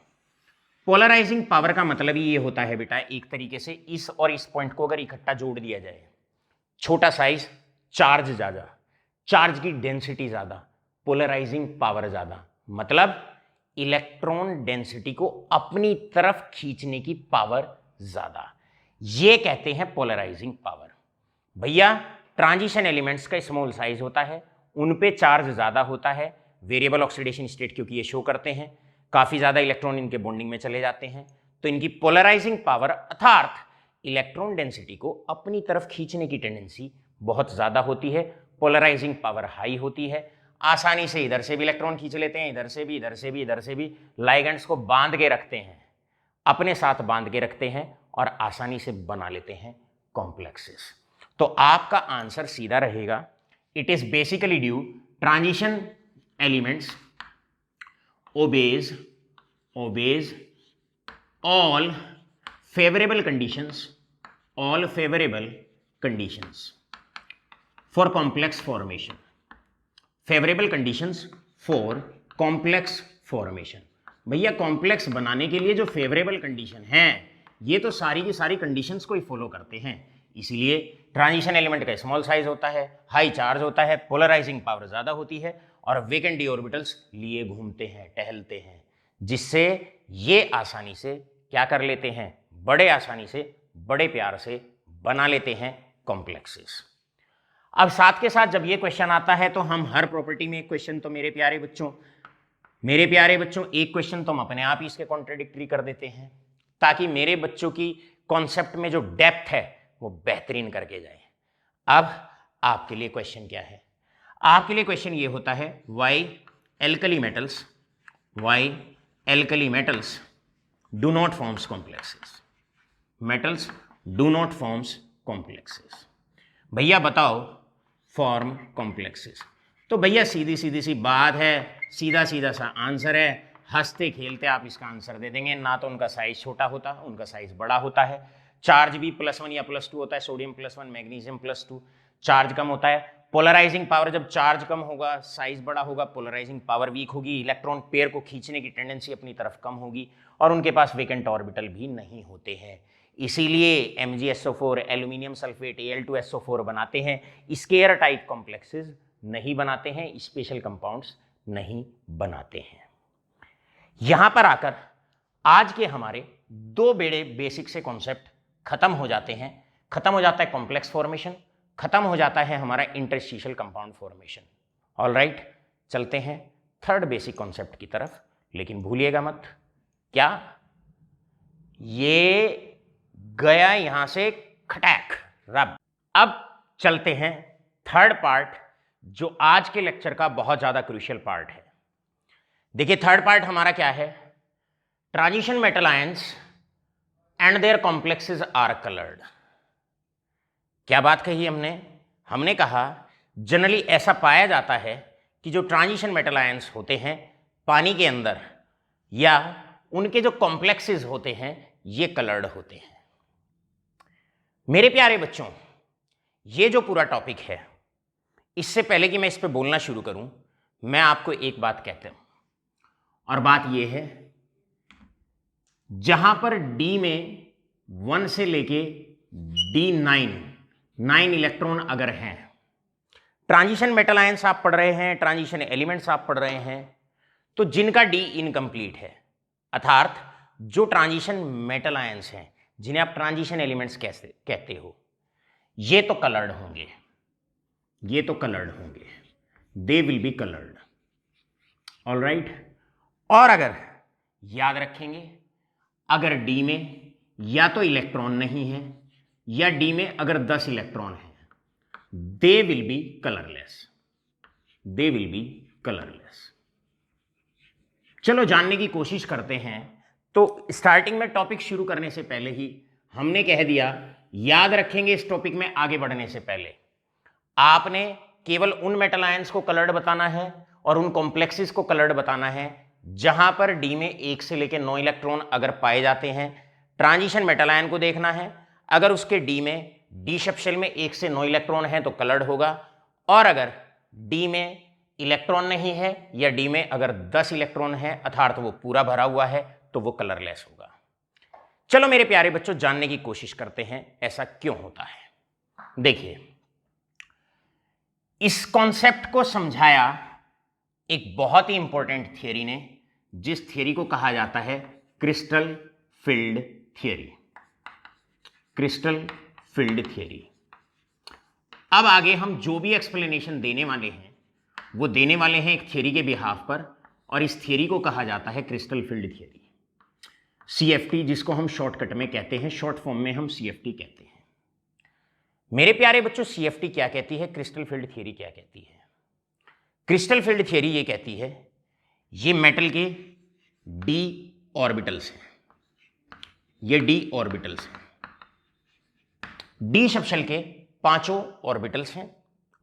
Polarising power का मतलब ही ये होता है बेटा, एक तरीके से इस और इस पॉइंट को अगर इकट्ठा जोड़ दिया जाए, छोटा साइज, चार्ज ज्यादा, चार्ज की डेंसिटी ज्यादा, पोलराइजिंग पावर ज्यादा, मतलब इलेक्ट्रॉन डेंसिटी को अपनी तरफ खींचने की पावर ज्यादा, ये कहते हैं पोलराइजिंग पावर। भैया ट्रांजिशन एलिमेंट्स का स्मॉल साइज होता है, उन पे चार्ज ज्यादा होता है, वेरिएबल ऑक्सीडेशन स्टेट क्योंकि ये शो करते हैं, काफी ज्यादा इलेक्ट्रॉन इनके बॉन्डिंग में चले जाते हैं, तो इनकी पोलराइजिंग पावर अर्थात इलेक्ट्रॉन डेंसिटी को अपनी तरफ खींचने की टेंडेंसी बहुत ज्यादा होती है। पोलराइजिंग पावर हाई होती है, आसानी से इधर से भी इलेक्ट्रॉन खींच लेते हैं, इधर से भी, इधर से भी, इधर से भी, लाइगेंड्स को बांध के रखते हैं, अपने साथ बांध के रखते हैं और आसानी से बना लेते हैं कॉम्प्लेक्सेस। तो आपका आंसर सीधा रहेगा, it is basically due transition elements obeys all favorable conditions for complex formation, favorable conditions for complex formation। भैया कॉम्प्लेक्स बनाने के लिए जो फेवरेबल कंडीशन हैं ये तो सारी की सारी कंडीशंस को ही फॉलो करते हैं, इसलिए ट्रांजिशन एलिमेंट का स्मॉल साइज होता है, हाई चार्ज होता है, पोलराइजिंग पावर ज्यादा होती है और वेकेंट डी ऑर्बिटल्स लिए घूमते हैं, टहलते हैं, जिससे ये आसानी से क्या कर लेते हैं, बड़े आसानी से, बड़े प्यार से बना लेते हैं कॉम्प्लेक्सेस। अब साथ के साथ जब ये क्वेश्चन आता है तो हम हर प्रॉपर्टी में एक क्वेश्चन तो मेरे प्यारे बच्चों एक क्वेश्चन तो हम अपने आप ही इसके कॉन्ट्राडिक्टरी कर देते हैं, ताकि मेरे बच्चों की कॉन्सेप्ट में जो डेप्थ है वो बेहतरीन करके जाए। अब आपके लिए क्वेश्चन क्या है? आपके लिए क्वेश्चन ये होता है why alkali metals do not forms complexes, metals do not forms complexes. भैया बताओ फॉर्म कॉम्प्लेक्सेस। तो भैया सीधी सी बात है, सीधा सा आंसर है, हंसते खेलते आप इसका आंसर दे देंगे। ना तो उनका साइज छोटा होता, उनका साइज बड़ा होता है, चार्ज भी +1 या +2 होता है, सोडियम +1 मैग्नीशियम +2, चार्ज कम होता है, पोलराइजिंग पावर, जब चार्ज कम होगा साइज बड़ा होगा, पोलराइजिंग पावर वीक होगी, इलेक्ट्रॉन पेयर को खींचने की टेंडेंसी अपनी तरफ कम होगी और उनके पास वेकेंट ऑर्बिटल भी नहीं होते हैं। इसीलिए MgSO4 एल्यूमिनियम सल्फेट Al2SO4 बनाते हैं, स्केयर टाइप कॉम्प्लेक्सेस नहीं बनाते हैं, स्पेशल कंपाउंड्स नहीं बनाते हैं। यहां पर आकर आज के हमारे दो बड़े बेसिक से कॉन्सेप्ट खत्म हो जाते हैं। खत्म हो जाता है कॉम्प्लेक्स फॉर्मेशन, खत्म हो जाता है हमारा इंटरस्टिशियल कंपाउंड फॉर्मेशन। ऑलराइट, चलते हैं थर्ड बेसिक कॉन्सेप्ट की तरफ, लेकिन भूलिएगा मत, क्या ये गया यहां से खटैक रब। अब चलते हैं थर्ड पार्ट, जो आज के लेक्चर का बहुत ज्यादा क्रूशियल पार्ट है। देखिए थर्ड पार्ट हमारा क्या है, transition metal ions and their complexes are coloured. क्या बात कही हमने कहा जनरली ऐसा पाया जाता है कि जो ट्रांजिशन मेटल आयंस होते हैं पानी के अंदर, या उनके जो कॉम्प्लेक्सेस होते हैं ये कलर्ड होते हैं। मेरे प्यारे बच्चों, ये जो पूरा टॉपिक है, इससे पहले कि मैं इस पे बोलना शुरू करूं, मैं आपको एक बात कहता हूं, और बात ये है, जहां पर D में 1 से लेके D9 इलेक्ट्रॉन अगर हैं, ट्रांजिशन मेटल आयंस आप पढ़ रहे हैं, ट्रांजिशन एलिमेंट्स आप पढ़ रहे हैं, तो जिनका D इनकम्प्लीट है, अर्थात जो ट्रांजिशन मेटल आयंस हैं जिन्हें आप ट्रांजिशन एलिमेंट्स कैसे कहते हो, ये तो कलर्ड होंगे, ये तो कलर्ड होंगे, they will be coloured. Alright, और अगर याद रखेंगे, अगर D में या तो इलेक्ट्रॉन नहीं है या D में अगर 10 इलेक्ट्रॉन है, they will be colourless, they will be colourless. चलो जानने की कोशिश करते हैं। तो स्टार्टिंग में टॉपिक शुरू करने से पहले ही हमने कह दिया, याद रखेंगे इस टॉपिक में आगे बढ़ने से पहले आपने केवल उन मेटल आयंस को कलर्ड बताना है और उन कॉम्प्लेक्सेस को कलर्ड बताना है जहां पर D में 1 से लेकर 9 इलेक्ट्रॉन अगर पाए जाते हैं। ट्रांजिशन मेटल आयन को देखना है, अगर उसके D में D सबशेल में 1 से 9 इलेक्ट्रॉन है तो कलर्ड होगा, और अगर D में इलेक्ट्रॉन नहीं है या D में अगर 10 इलेक्ट्रॉन है अर्थात वो पूरा भरा हुआ है तो वो कलरलेस होगा। चलो मेरे प्यारे बच्चों, जानने की कोशिश करते हैं ऐसा क्यों होता है। देखिए, इस कॉन्सेप्ट को समझाया एक बहुत ही इंपॉर्टेंट थियरी ने, जिस थियरी को कहा जाता है crystal field theory, crystal field theory. अब आगे हम जो भी एक्सप्लेनेशन देने वाले हैं वो देने वाले हैं एक थियरी के बिहाफ पर, और इस थियरी को कहा जाता है क्रिस्टल फील्ड थियरी, CFT, जिसको हम शॉर्टकट में कहते हैं, शॉर्ट फॉर्म में हम CFT कहते हैं। मेरे प्यारे बच्चों, CFT क्या कहती है, क्रिस्टल फील्ड थियरी क्या कहती है? क्रिस्टल फील्ड थियरी ये कहती है, ये मेटल के D ऑर्बिटल्स हैं, ये D ऑर्बिटल्स हैं, D सबशेल के 5 ऑर्बिटल्स हैं।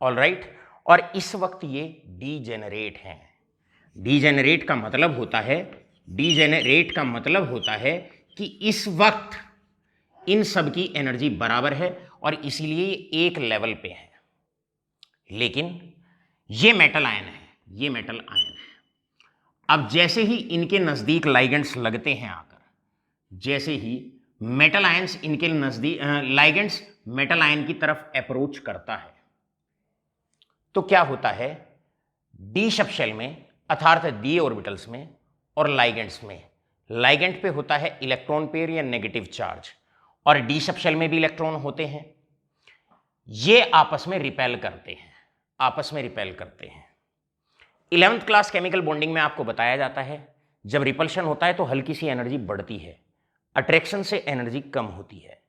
ऑलराइट, और इस वक्त ये डीजेनरेट हैं। डीजेनरेट का मतलब होता है, डीजेनरेट का मतलब होता है कि इस वक्त इन सब की एनर्जी बराबर है और इसीलिए ये एक लेवल पे है। लेकिन ये मेटल आयन है, ये मेटल आयन है। अब जैसे ही इनके नजदीक लाइगेंड्स लगते हैं आकर, जैसे ही मेटल आयंस इनके नजदीक लाइगेंड्स मेटल आयन की तरफ अप्रोच करता है, तो क्या होता है, डी सबशेल में अर्थात डी ऑर्बिटल्स में और लाइगेंड्स में, लाइगेंड पे होता है इलेक्ट्रॉन पेयर या नेगेटिव चार्ज, और डी सबशेल में भी इलेक्ट्रॉन होते हैं। ये आपस में रिपेल करते हैं, आपस में रिपेल करते हैं। 11th क्लास केमिकल बॉन्डिंग में आपको बताया जाता है, जब रिपल्शन होता है तो हल्की सी एनर्जी बढ़ती है, अट्रैक्शन से एनर्जी कम होती है।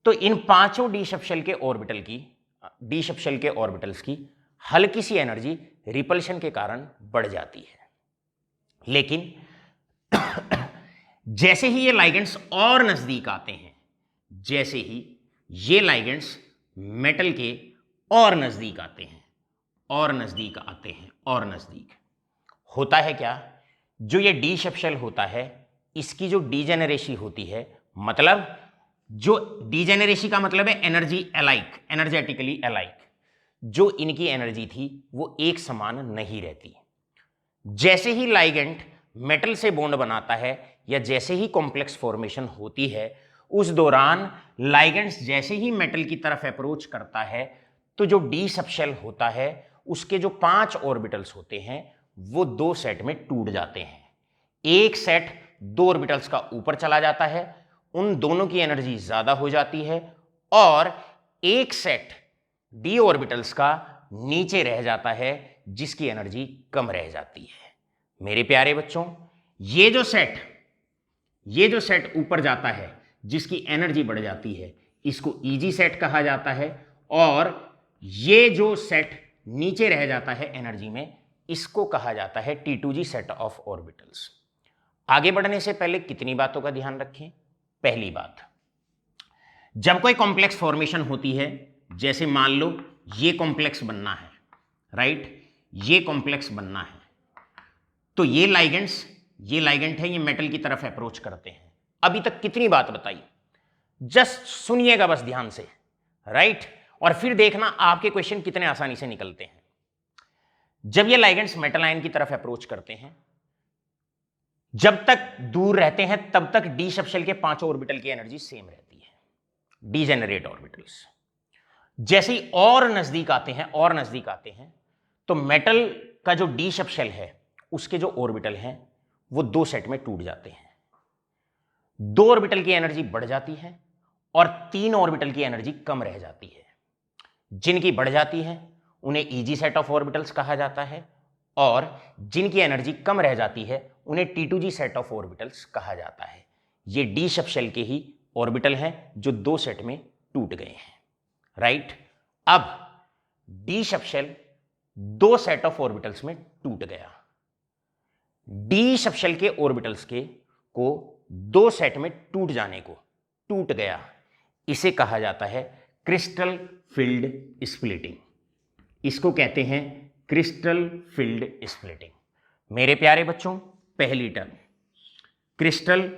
तो इन पांचों डी सबशेल के ऑर्बिटल की, डी सबशेल के ऑर्बिटल्स की हल्की सी एनर्जी रिपल्शन के कारण बढ़ जाती है। लेकिन जैसे ही ये लाइगेंड्स और नजदीक आते हैं, जैसे ही ये लाइगेंड्स मेटल के और नजदीक आते हैं, और नजदीक आते हैं, और नजदीक होता है क्या, जो ये डी सबशेल होता है इसकी जो डीजेनरेसी होती है, मतलब जो डीजेनरेसी का मतलब है एनर्जी अलाइक, एनर्जेटिकली अलाइक, जो इनकी एनर्जी थी वो एक समान नहीं रहती। जैसे ही लाइगेंड मेटल से बॉन्ड बनाता है या जैसे ही कॉम्प्लेक्स फॉर्मेशन होती है, उस दौरान लाइगेंड्स जैसे ही मेटल की तरफ अप्रोच करता है तो जो डी सबशेल होता है उसके जो 5 ऑर्बिटल्स होते हैं वो 2 सेट में टूट जाते हैं। एक सेट 2 ऑर्बिटल्स का ऊपर चला जाता है, उन दोनों की एनर्जी ज्यादा हो जाती है, और एक सेट डी ऑर्बिटल्स का नीचे रह जाता है जिसकी एनर्जी कम रह जाती है। मेरे प्यारे बच्चों, ये जो सेट ऊपर जाता है जिसकी एनर्जी बढ़ जाती है इसको ईजी सेट कहा जाता है, और ये जो सेट नीचे रह जाता है एनर्जी में इसको कहा जाता है T2G सेट ऑफ ऑर्बिटल्स। आगे बढ़ने से पहले कितनी बातों का ध्यान रखें। पहली बात, जब कोई कॉम्प्लेक्स फॉर्मेशन होती है, जैसे मान लो ये कॉम्प्लेक्स बनना है, राइट, ये कॉम्प्लेक्स बनना है, तो ये लाइगेंड है, ये मेटल की तरफ अप्रोच करते हैं। अभी तक कितनी बात बताई, जस्ट सुनिएगा बस ध्यान से, राइट, और फिर देखना आपके क्वेश्चन कितने आसानी से निकलते हैं। जब ये लाइगेंड्स मेटल आयन की तरफ अप्रोच करते हैं, जब तक दूर रहते हैं तब तक डी सबशेल के 5 ऑर्बिटल की एनर्जी सेम रहती है, डीजेनरेट ऑर्बिटल्स। जैसे ही और नजदीक आते हैं तो मेटल का जो डी सबशेल है उसके जो ऑर्बिटल हैं वो 2 सेट में टूट जाते हैं। 2 ऑर्बिटल की एनर्जी बढ़ जाती है और 3 ऑर्बिटल की एनर्जी कम रह जाती है। जिनकी बढ़ जाती है उन्हें ईजी सेट ऑफ ऑर्बिटल्स कहा जाता है, और जिनकी एनर्जी कम रह जाती है उन्हें T2G सेट ऑफ ऑर्बिटल्स कहा जाता है। ये डी सबशेल के ही ऑर्बिटल हैं जो 2 सेट में टूट गए हैं, राइट। अब D subshell 2 set of orbitals में टूट गया, डी सबशेल के ऑर्बिटल्स को 2 सेट में टूट जाने को टूट गया, इसे कहा जाता है क्रिस्टल फील्ड स्प्लिटिंग। इसको कहते हैं क्रिस्टल फील्ड स्प्लिटिंग। मेरे प्यारे बच्चों, पहली टर्म क्रिस्टल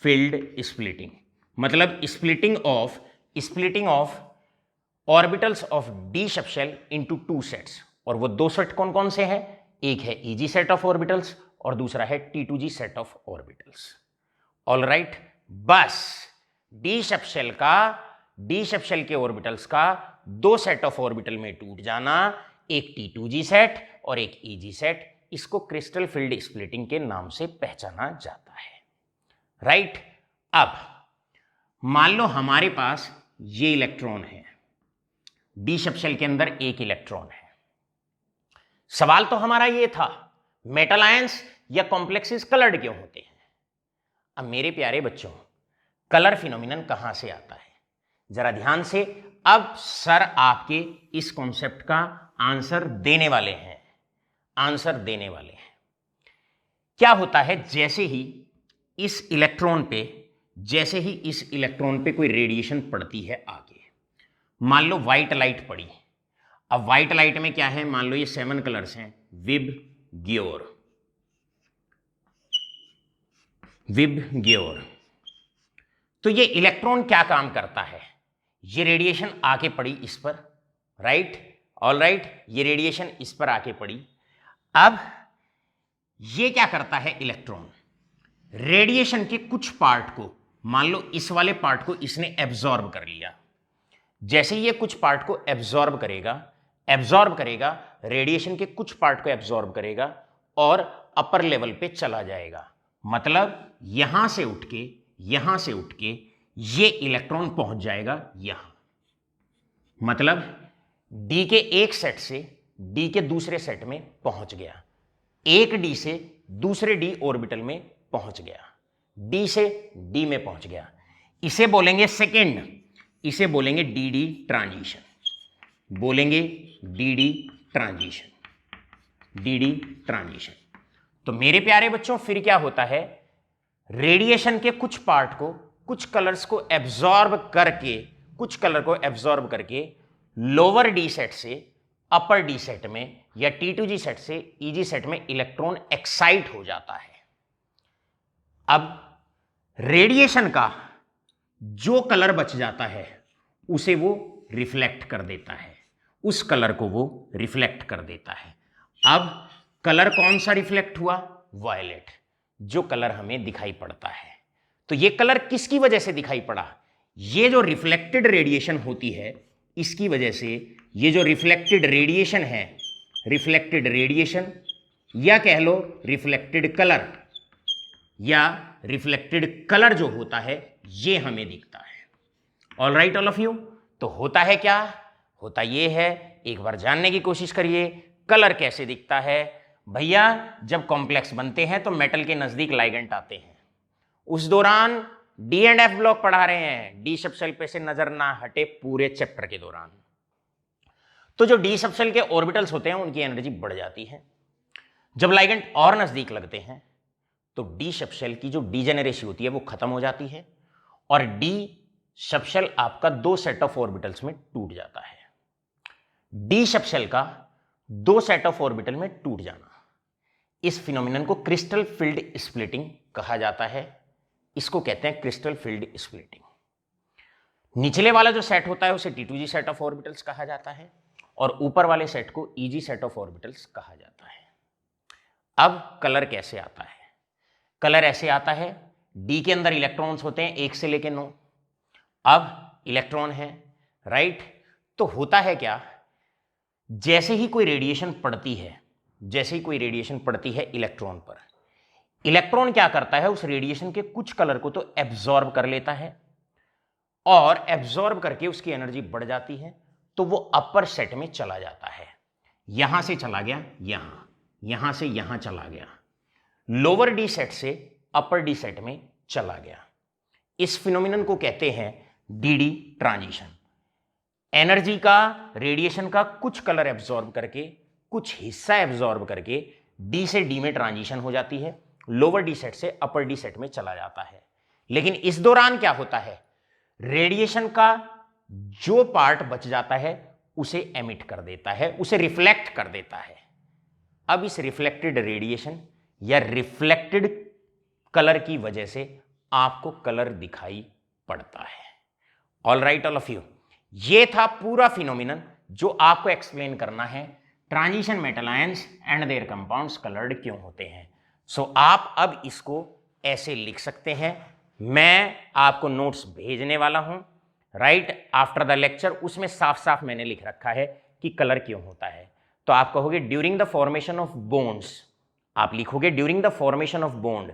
फील्ड स्प्लिटिंग मतलब splitting of orbitals of D subshell into 2 sets. और वो 2 सेट कौन कौन से हैं? एक है ईजी सेट ऑफ ऑर्बिटल्स और दूसरा है T2G set of orbitals. All right, बस डी सबशेल के ऑर्बिटल्स का 2 सेट ऑफ ऑर्बिटल में टूट जाना, एक T2G सेट और एक ईजी सेट, इसको क्रिस्टल फील्ड स्प्लिटिंग के नाम से पहचाना जाता है, राइट। अब मान लो हमारे पास ये इलेक्ट्रॉन है, डी सबशेल के अंदर एक इलेक्ट्रॉन है। सवाल तो हमारा ये था, मेटल आयंस या कॉम्प्लेक्सेस कलर्ड क्यों होते हैं? अब मेरे प्यारे बच्चों, कलर फिनोमिनन कहां से आता है जरा ध्यान से। अब सर आपके इस कॉन्सेप्ट का आंसर देने वाले हैं। क्या होता है, जैसे ही इस इलेक्ट्रॉन पे कोई रेडिएशन पड़ती है आगे, मान लो व्हाइट लाइट पड़ी। अब व्हाइट लाइट में क्या है, मान लो ये 7 कलर्स हैं, विबग्योर। तो ये इलेक्ट्रॉन क्या काम करता है, ये रेडिएशन आके पड़ी इस पर, राइट, ऑल राइट, ये रेडिएशन इस पर आके पड़ी। अब ये क्या करता है, इलेक्ट्रॉन रेडिएशन के कुछ पार्ट को, मान लो इस वाले पार्ट को इसने एब्जॉर्ब कर लिया। जैसे ये कुछ पार्ट को एब्जॉर्ब करेगा, रेडिएशन के कुछ पार्ट को एब्जॉर्ब करेगा और अपर लेवल पे चला जाएगा। मतलब यहां से उठ के ये इलेक्ट्रॉन पहुंच जाएगा यहां। मतलब डी के एक सेट से डी के दूसरे सेट में पहुंच गया, एक डी से दूसरे डी ऑर्बिटल में पहुंच गया, डी से डी में पहुंच गया। इसे बोलेंगे सेकेंड, इसे बोलेंगे डी ट्रांजिशन, डी ट्रांजिशन। तो मेरे प्यारे बच्चों, फिर क्या होता है, रेडिएशन के कुछ पार्ट को, कुछ कलर को एब्जॉर्ब करके लोअर डी सेट से अपर डी सेट में या T2G सेट से ईजी सेट में इलेक्ट्रॉन एक्साइट हो जाता है। अब रेडिएशन का जो कलर बच जाता है उसे वो रिफ्लेक्ट कर देता है, उस कलर को वो रिफ्लेक्ट कर देता है। अब कलर कौन सा रिफ्लेक्ट हुआ? वायलेट, जो कलर हमें दिखाई पड़ता है। तो ये कलर किसकी वजह से दिखाई पड़ा? ये जो रिफ्लेक्टेड रेडिएशन होती है, इसकी वजह से ये जो रिफ्लेक्टेड रेडिएशन है, रिफ्लेक्टेड रेडिएशन या कह लो रिफ्लेक्टेड कलर, या रिफ्लेक्टेड कलर जो होता है ये हमें दिखता है। All right all of you. तो होता है क्या? होता ये है, एक बार जानने की कोशिश करिए कलर कैसे दिखता है। भैया जब कॉम्प्लेक्स बनते हैं तो मेटल के नजदीक लाइगेंट आते हैं। उस दौरान डी एंड एफ ब्लॉक पढ़ा रहे हैं, डी सबशेल पे से नजर ना हटे पूरे चैप्टर के दौरान। तो जो डी सबशेल के ऑर्बिटल्स होते हैं उनकी एनर्जी बढ़ जाती है। जब लाइगेंट और नजदीक लगते हैं तो डी सबशेल की जो डीजेनेरेसी होती है वो खत्म हो जाती है और डी सबशेल आपका दो सेट ऑफ ऑर्बिटल्स में टूट जाता है। डी सबशेल का दो सेट ऑफ ऑर्बिटल में टूट जाना, इस फिनोमिनन को क्रिस्टल फील्ड स्प्लिटिंग कहा जाता है। इसको कहते हैं क्रिस्टल फील्ड स्प्लिटिंग। निचले वाला जो सेट होता है उसे T2G सेट ऑफ ऑर्बिटल्स कहा जाता है और ऊपर वाले सेट को EG सेट ऑफ ऑर्बिटल्स कहा जाता है। अब कलर कैसे आता है? कलर ऐसे आता है, डी के अंदर इलेक्ट्रॉन्स होते हैं 1 से लेकर 9। अब इलेक्ट्रॉन है, राइट। तो होता है क्या, जैसे ही कोई रेडिएशन पड़ती है, जैसे ही कोई रेडिएशन पड़ती है इलेक्ट्रॉन पर, इलेक्ट्रॉन क्या करता है, उस रेडिएशन के कुछ कलर को तो एब्जॉर्ब कर लेता है और एब्जॉर्ब करके उसकी एनर्जी बढ़ जाती है, तो वो अपर सेट में चला जाता है। यहां से चला गया यहां, यहां से यहां चला गया, लोअर डी सेट से अपर डी सेट में चला गया। इस फिनोमिनन को कहते हैं डीडी ट्रांजिशन। एनर्जी का, रेडिएशन का कुछ कलर एब्जॉर्ब करके, कुछ हिस्सा एब्जॉर्ब करके डी से डी में ट्रांजिशन हो जाती है, लोअर डी सेट से अपर डी सेट में चला जाता है। लेकिन इस दौरान क्या होता है, रेडिएशन का जो पार्ट बच जाता है उसे एमिट कर देता है, उसे रिफ्लेक्ट कर देता है। अब इस रिफ्लेक्टेड रेडिएशन या रिफ्लेक्टेड कलर की वजह से आपको कलर दिखाई पड़ता है। All right all of you. ये था पूरा फिनोमिनन जो आपको एक्सप्लेन करना है, transition metal ions and there compounds coloured क्यों होते हैं। सो आप अब इसको ऐसे लिख सकते हैं, मैं आपको नोट्स भेजने वाला हूं राइट आफ्टर द लेक्चर, उसमें साफ साफ मैंने लिख रखा है कि कलर क्यों होता है। तो आप कहोगे during the formation of bonds, आप लिखोगे during the formation of bond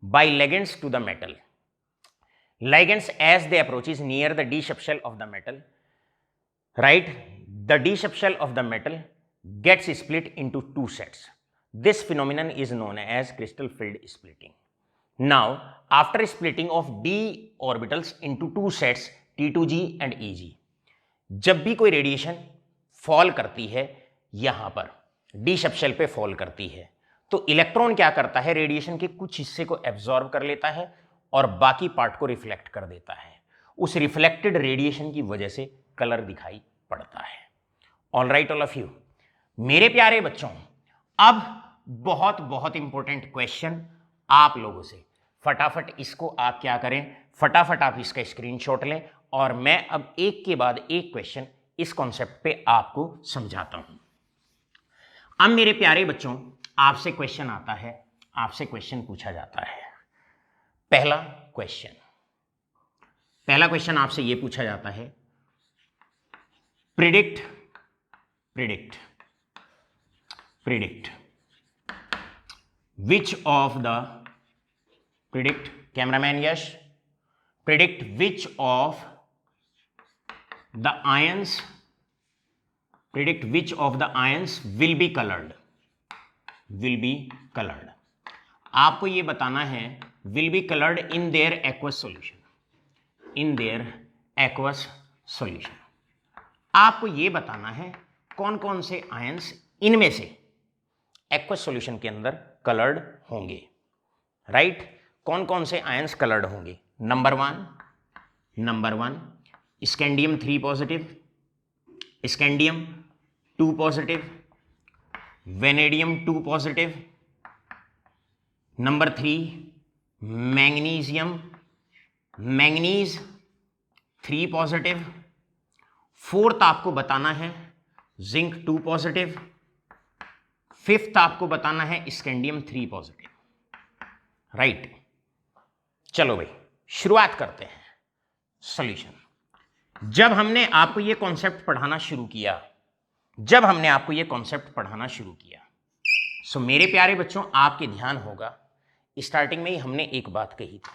by ligands to the metal, ligands as they approaches near the d subshell of the metal, right, the d subshell of the metal gets split into two sets. This phenomenon is known as crystal field splitting. Now after splitting of d orbitals into two sets T2G and EG, जब भी कोई रेडिएशन फॉल करती है यहां पर d सबशेल पे फॉल करती है तो इलेक्ट्रॉन क्या करता है, रेडिएशन के कुछ हिस्से को एब्जॉर्ब कर लेता है और बाकी पार्ट को रिफ्लेक्ट कर देता है। उस रिफ्लेक्टेड रेडिएशन की वजह से कलर दिखाई पड़ता है। All right all of you. मेरे प्यारे बच्चों, अब बहुत बहुत इंपॉर्टेंट क्वेश्चन आप लोगों से, फटाफट इसको आप क्या करें, फटाफट आप इसका स्क्रीनशॉट लें और मैं अब एक के बाद एक क्वेश्चन इस कॉन्सेप्ट पे आपको समझाता हूं। अब मेरे प्यारे बच्चों, आपसे क्वेश्चन आता है, आपसे क्वेश्चन पूछा जाता है। पहला क्वेश्चन आपसे यह पूछा जाता है, predict which of the, predict cameraman Yash, predict which of the ions, predict which of the ions will be coloured. आपको यह बताना है will be colored in their aqueous solution, आपको यह बताना है कौन कौन से आयंस इनमें से एक्वस सॉल्यूशन के अंदर कलर्ड होंगे, राइट। कौन कौन से आयंस कलर्ड होंगे। Number one scandium 3 positive, scandium 2 positive, vanadium 2 positive. Number 3 manganese 3 positive. Fourth आपको बताना है जिंक 2 पॉजिटिव, फिफ्थ आपको बताना है स्कैंडियम 3 पॉजिटिव, राइट। चलो भाई शुरुआत करते हैं सॉल्यूशन। जब हमने आपको ये कॉन्सेप्ट पढ़ाना शुरू किया, सो मेरे प्यारे बच्चों आपके ध्यान होगा स्टार्टिंग में ही हमने एक बात कही थी,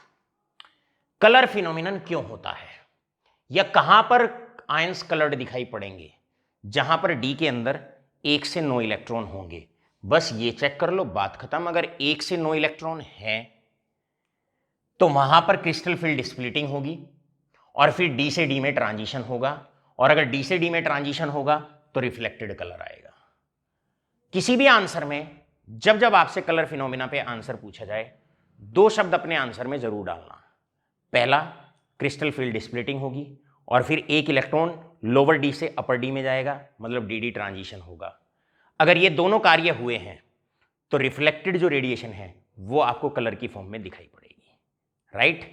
कलर फिनोमिनन क्यों होता है या कहां पर आयंस कलर्ड दिखाई पड़ेंगे, जहां पर डी के अंदर 1 से 9 इलेक्ट्रॉन होंगे। बस ये चेक कर लो, बात खत्म। अगर 1 से 9 इलेक्ट्रॉन है तो वहां पर क्रिस्टल फील्ड स्प्लिटिंग होगी और फिर डी से डी में ट्रांजिशन होगा, और अगर डी से डी में ट्रांजिशन होगा तो रिफ्लेक्टेड कलर आएगा। किसी भी आंसर में जब जब आपसे कलर फिनोमिना पे आंसर पूछा जाए, 2 शब्द अपने आंसर में जरूर डालना। पहला, क्रिस्टल फील्ड स्प्लिटिंग होगी, और फिर एक इलेक्ट्रॉन लोअर डी से अपर डी में जाएगा, मतलब डी डी ट्रांजिशन होगा। अगर ये दोनों कार्य हुए हैं तो रिफ्लेक्टेड जो रेडिएशन है वो आपको कलर की फॉर्म में दिखाई पड़ेगी, राइट।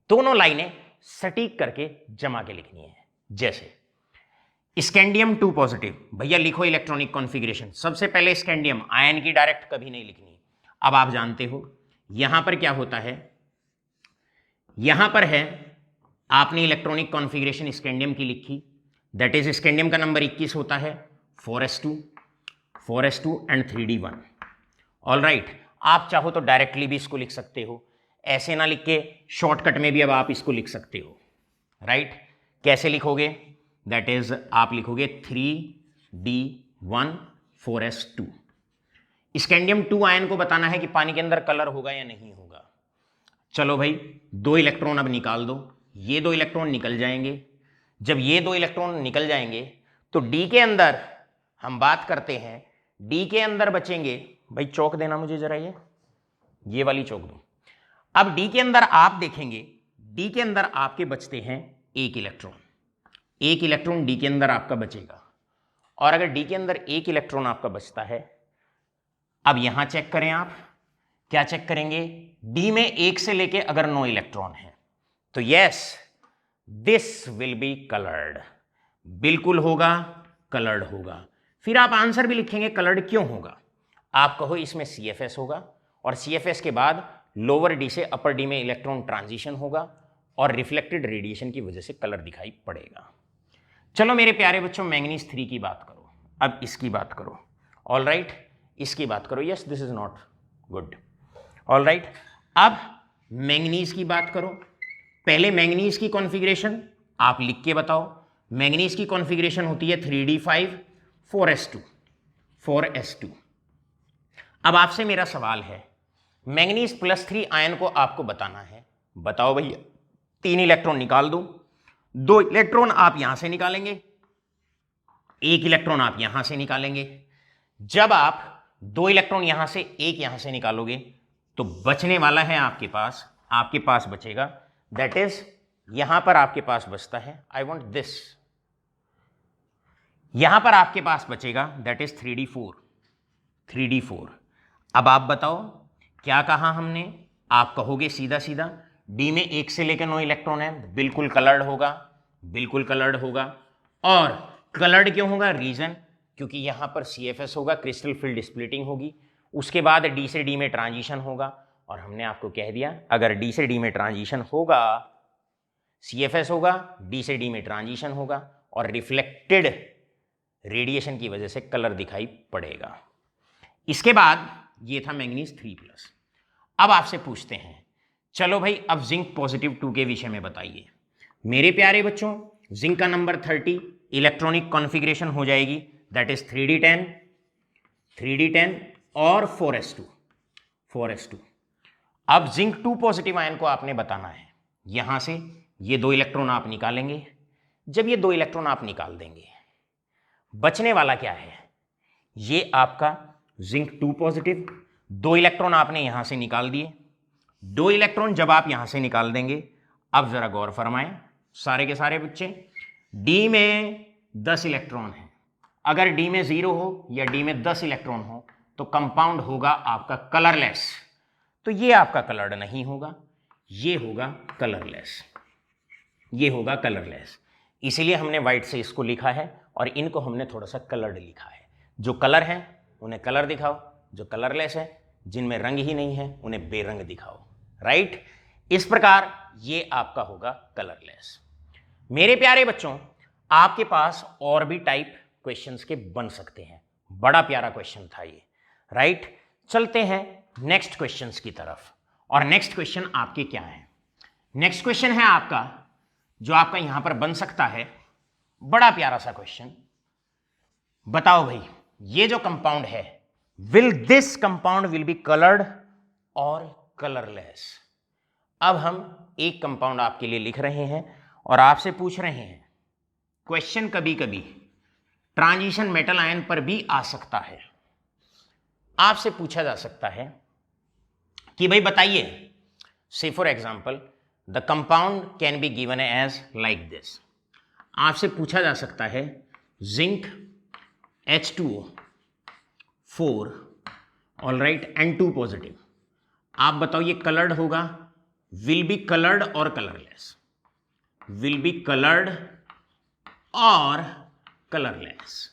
दोनों लाइनें सटीक करके जमा के लिखनी है। जैसे स्कैंडियम 2 पॉजिटिव, भैया लिखो इलेक्ट्रॉनिक कॉन्फ़िगरेशन। सबसे पहले स्कैंडियम, आयन की डायरेक्ट कभी नहीं लिखनी। अब आप जानते हो यहां पर क्या होता है, यहां पर है आपने इलेक्ट्रॉनिक कॉन्फ़िगरेशन स्कैंडियम की लिखी, दैट इज स्कैंडियम का नंबर 21 होता है, 4s2 and 3d1। All right, आप चाहो तो डायरेक्टली भी इसको लिख सकते हो, ऐसे ना लिख के शॉर्टकट में भी अब आप इसको लिख सकते हो, राइट। कैसे लिखोगे, दैट इज आप लिखोगे 3d1 4s2। स्कैंडियम 2 आयन को बताना है कि पानी के अंदर कलर होगा या नहीं होगा। चलो भाई 2 इलेक्ट्रॉन अब निकाल दो, ये 2 इलेक्ट्रॉन निकल जाएंगे। जब ये 2 इलेक्ट्रॉन निकल जाएंगे तो डी के अंदर हम बात करते हैं, डी के अंदर बचेंगे, भाई चौक देना मुझे जरा, ये वाली चौक दो। अब डी के अंदर आप देखेंगे, डी के अंदर आपके बचते हैं एक इलेक्ट्रॉन डी के अंदर आपका बचेगा। और अगर डी के अंदर एक इलेक्ट्रॉन आपका बचता है, अब यहां चेक करें, आप क्या चेक करेंगे, डी में 1 से लेके अगर 9 इलेक्ट्रॉन है तो yes this will be coloured, बिल्कुल होगा, कलर्ड होगा। फिर आप आंसर भी लिखेंगे कलर्ड क्यों होगा, आप कहो इसमें CFS होगा, और CFS के बाद लोअर डी से अपर डी में इलेक्ट्रॉन ट्रांजिशन होगा और रिफ्लेक्टेड रेडिएशन की वजह से कलर दिखाई पड़ेगा। चलो मेरे प्यारे बच्चों मैंगनीज 3 की बात करो, अब इसकी बात करो। ऑल राइट, इसकी बात करो। Yes this is not good. All right, अब मैंगनीज की बात करो। पहले मैंगनीज की कॉन्फ़िगरेशन आप लिख के बताओ। मैंगनीज की कॉन्फ़िगरेशन होती है 3d5 4s2। अब आपसे मेरा सवाल है, मैंगनीज +3 आयन को आपको बताना है। बताओ भैया, 3 इलेक्ट्रॉन निकाल दो, 2 इलेक्ट्रॉन आप यहां से निकालेंगे, 1 इलेक्ट्रॉन आप यहां से निकालेंगे। जब आप 2 इलेक्ट्रॉन यहां से 1 यहां से निकालोगे तो बचने वाला है आपके पास बचेगा, दैट इज यहां पर आपके पास बचता है, आई वांट दिस, यहां पर आपके पास बचेगा दैट इज 3d4। अब आप बताओ क्या कहा हमने, आप कहोगे सीधा सीधा डी में 1 से लेकर 9 इलेक्ट्रॉन है, बिल्कुल कलर्ड होगा। और कलर्ड क्यों होगा, रीजन क्योंकि यहां पर CFS होगा, क्रिस्टल फील्ड स्प्लिटिंग होगी, उसके बाद डी से डी में ट्रांजिशन होगा। और हमने आपको कह दिया अगर डी से डी में ट्रांजिशन होगा, CFS होगा, डी से डी में ट्रांजिशन होगा और रिफ्लेक्टेड रेडिएशन की वजह से कलर दिखाई पड़ेगा। इसके बाद ये था मैंगनीज 3+। अब आपसे पूछते हैं, चलो भाई अब जिंक +2 के विषय में बताइए। मेरे प्यारे बच्चों जिंक का नंबर 30, इलेक्ट्रॉनिक कॉन्फ़िगरेशन हो जाएगी दैट इज 3d10 और 4s2। अब जिंक 2 आयन को आपने बताना है, यहां से ये 2 इलेक्ट्रॉन आप निकालेंगे। जब ये 2 इलेक्ट्रॉन आप निकाल देंगे, बचने वाला क्या है, ये आपका जिंक 2+, 2 इलेक्ट्रॉन आपने यहां से निकाल दिए। 2 इलेक्ट्रॉन जब आप यहां से निकाल देंगे, अब जरा गौर फरमाएं सारे के सारे बच्चे, डी में 10 इलेक्ट्रॉन है, अगर डी में 0 हो या डी में 10 इलेक्ट्रॉन हो तो कंपाउंड होगा आपका कलरलेस। तो ये आपका कलर्ड नहीं होगा, ये होगा कलरलेस, इसीलिए हमने व्हाइट से इसको लिखा है और इनको हमने थोड़ा सा कलर्ड लिखा है। जो कलर हैं उन्हें कलर दिखाओ, जो कलरलेस है, जिनमें रंग ही नहीं है, उन्हें बेरंग दिखाओ। राइट, इस प्रकार ये आपका होगा कलरलेस। मेरे प्यारे बच्चों, आपके पास और भी टाइप क्वेश्चंस के बन सकते हैं। बड़ा प्यारा क्वेश्चन था ये। राइट, चलते हैं नेक्स्ट क्वेश्चंस की तरफ। और नेक्स्ट क्वेश्चन आपके क्या है? नेक्स्ट क्वेश्चन है आपका, जो आपका यहां पर बन सकता है, बड़ा प्यारा सा क्वेश्चन। बताओ भाई, ये जो कंपाउंड है, will this compound will be coloured और कलरलेस? अब हम एक कंपाउंड आपके लिए लिख रहे हैं और आपसे पूछ रहे हैं, क्वेश्चन कभी कभी ट्रांजिशन मेटल आयन पर भी आ सकता है। आपसे पूछा जा सकता है कि भाई बताइए, say for example the compound can be given as like this. आपसे पूछा जा सकता है zinc H2O 4, all right, N2 positive. आप बताओ ये कलर्ड होगा, विल बी कलर्ड और कलरलेस? विल बी कलर्ड और कलरलेस?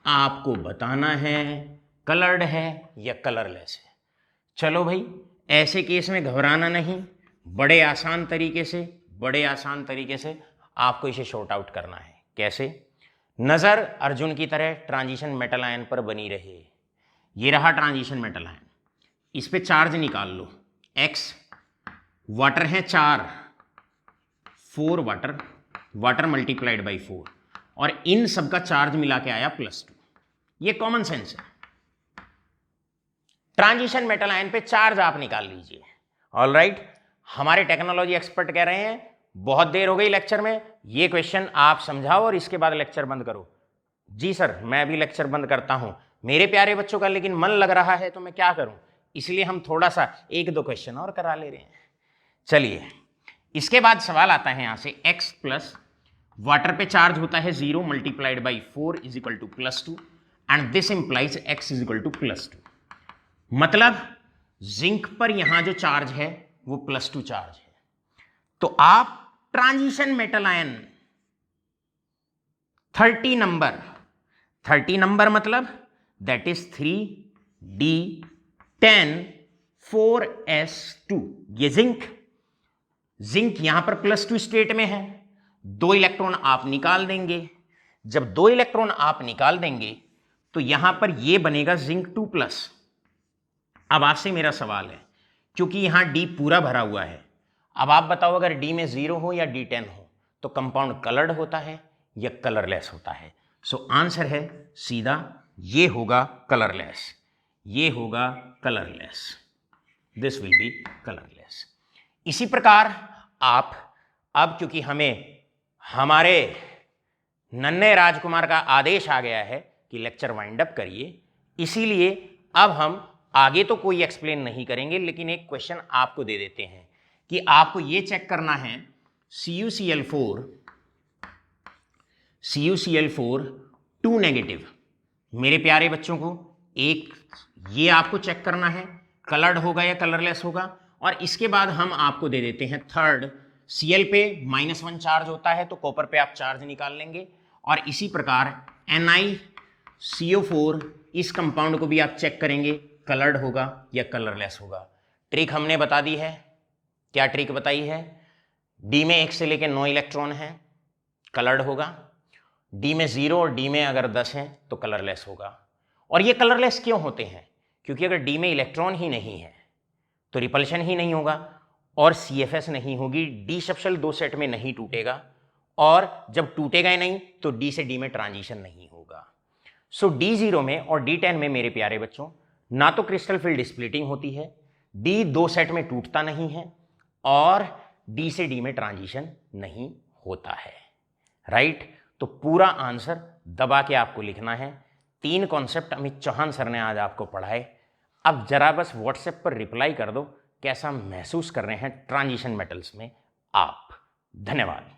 आपको बताना है कलर्ड है या कलरलेस है। चलो भाई, ऐसे केस में घबराना नहीं, बड़े आसान तरीके से आपको इसे शॉर्ट आउट करना है। कैसे? नजर अर्जुन की तरह ट्रांजिशन मेटल आयन पर बनी रहे। ये रहा ट्रांजिशन मेटल आयन, इस पे चार्ज निकाल लो। X, वाटर है 4, 4 वाटर मल्टीप्लाइड बाई 4, और इन सब का चार्ज मिला के आया +2। ये कॉमन सेंस है। ट्रांजिशन मेटल आयन पे चार्ज आप निकाल लीजिए। ऑल राइट, हमारे टेक्नोलॉजी एक्सपर्ट कह रहे हैं बहुत देर हो गई लेक्चर में, ये क्वेश्चन आप समझाओ और इसके बाद लेक्चर बंद करो। जी सर, मैं अभी लेक्चर बंद करता हूं मेरे प्यारे बच्चों का, लेकिन मन लग रहा है तो मैं क्या करूं, इसलिए हम थोड़ा सा 1-2 क्वेश्चन और करा ले रहे हैं। चलिए, इसके बाद सवाल आता है यहां से, x प्लस वाटर पे चार्ज होता है 0 multiplied by 4 is equal to +2 and this implies x is equal to +2। मतलब जिंक पर यहां जो चार्ज है वो +2 चार्ज है। तो आप ट्रांजिशन मेटल आयन 30 नंबर मतलब दैट इज 3D10 4s2। ये जिंक यहां पर +2 स्टेट में है, 2 इलेक्ट्रॉन आप निकाल देंगे। जब 2 इलेक्ट्रॉन आप निकाल देंगे तो यहां पर ये बनेगा जिंक 2+। अब आपसे मेरा सवाल है, क्योंकि यहां D पूरा भरा हुआ है, अब आप बताओ अगर D में 0 हो या D10 हो तो कंपाउंड कलर्ड होता है या कलरलेस होता है? सो आंसर है सीधा, ये होगा कलरलेस, ये होगा colourless, this will be colourless. इसी प्रकार आप, अब क्योंकि हमें हमारे नन्हे राजकुमार का आदेश आ गया है कि लेक्चर वाइंड अप करिए, इसीलिए अब हम आगे तो कोई एक्सप्लेन नहीं करेंगे, लेकिन एक क्वेश्चन आपको दे देते हैं कि आपको ये चेक करना है CuCl4 2 नेगेटिव। मेरे प्यारे बच्चों को एक ये आपको चेक करना है कलर्ड होगा या कलरलेस होगा, और इसके बाद हम आपको दे देते हैं थर्ड, Cl पे -1 चार्ज होता है तो कॉपर पे आप चार्ज निकाल लेंगे, और इसी प्रकार NiCO4 इस कंपाउंड को भी आप चेक करेंगे कलर्ड होगा या कलरलेस होगा। ट्रिक हमने बता दी है। क्या ट्रिक बताई है? D में 1 से लेकर 9 इलेक्ट्रॉन है, कलर्ड होगा। D में 0 और D में अगर 10 है तो कलरलेस होगा। और ये कलरलेस क्यों होते हैं? क्योंकि अगर D में इलेक्ट्रॉन ही नहीं है तो रिपल्शन ही नहीं होगा और CFS नहीं होगी, D सब्शेल 2 सेट में नहीं टूटेगा, और जब टूटेगा ही नहीं तो D से D में ट्रांजिशन नहीं होगा। सो D0 में और D10 में मेरे प्यारे बच्चों ना तो क्रिस्टल फील्ड स्प्लिटिंग होती है, D 2 सेट में टूटता नहीं है, और D से D में ट्रांजिशन नहीं होता है। राइट, तो पूरा आंसर दबा के आपको लिखना है। 3 कॉन्सेप्ट अमित चौहान सर ने आज आपको पढ़ाए। अब जरा बस व्हाट्सएप पर रिप्लाई कर दो कैसा महसूस कर रहे हैं ट्रांजिशन मेटल्स में आप। धन्यवाद।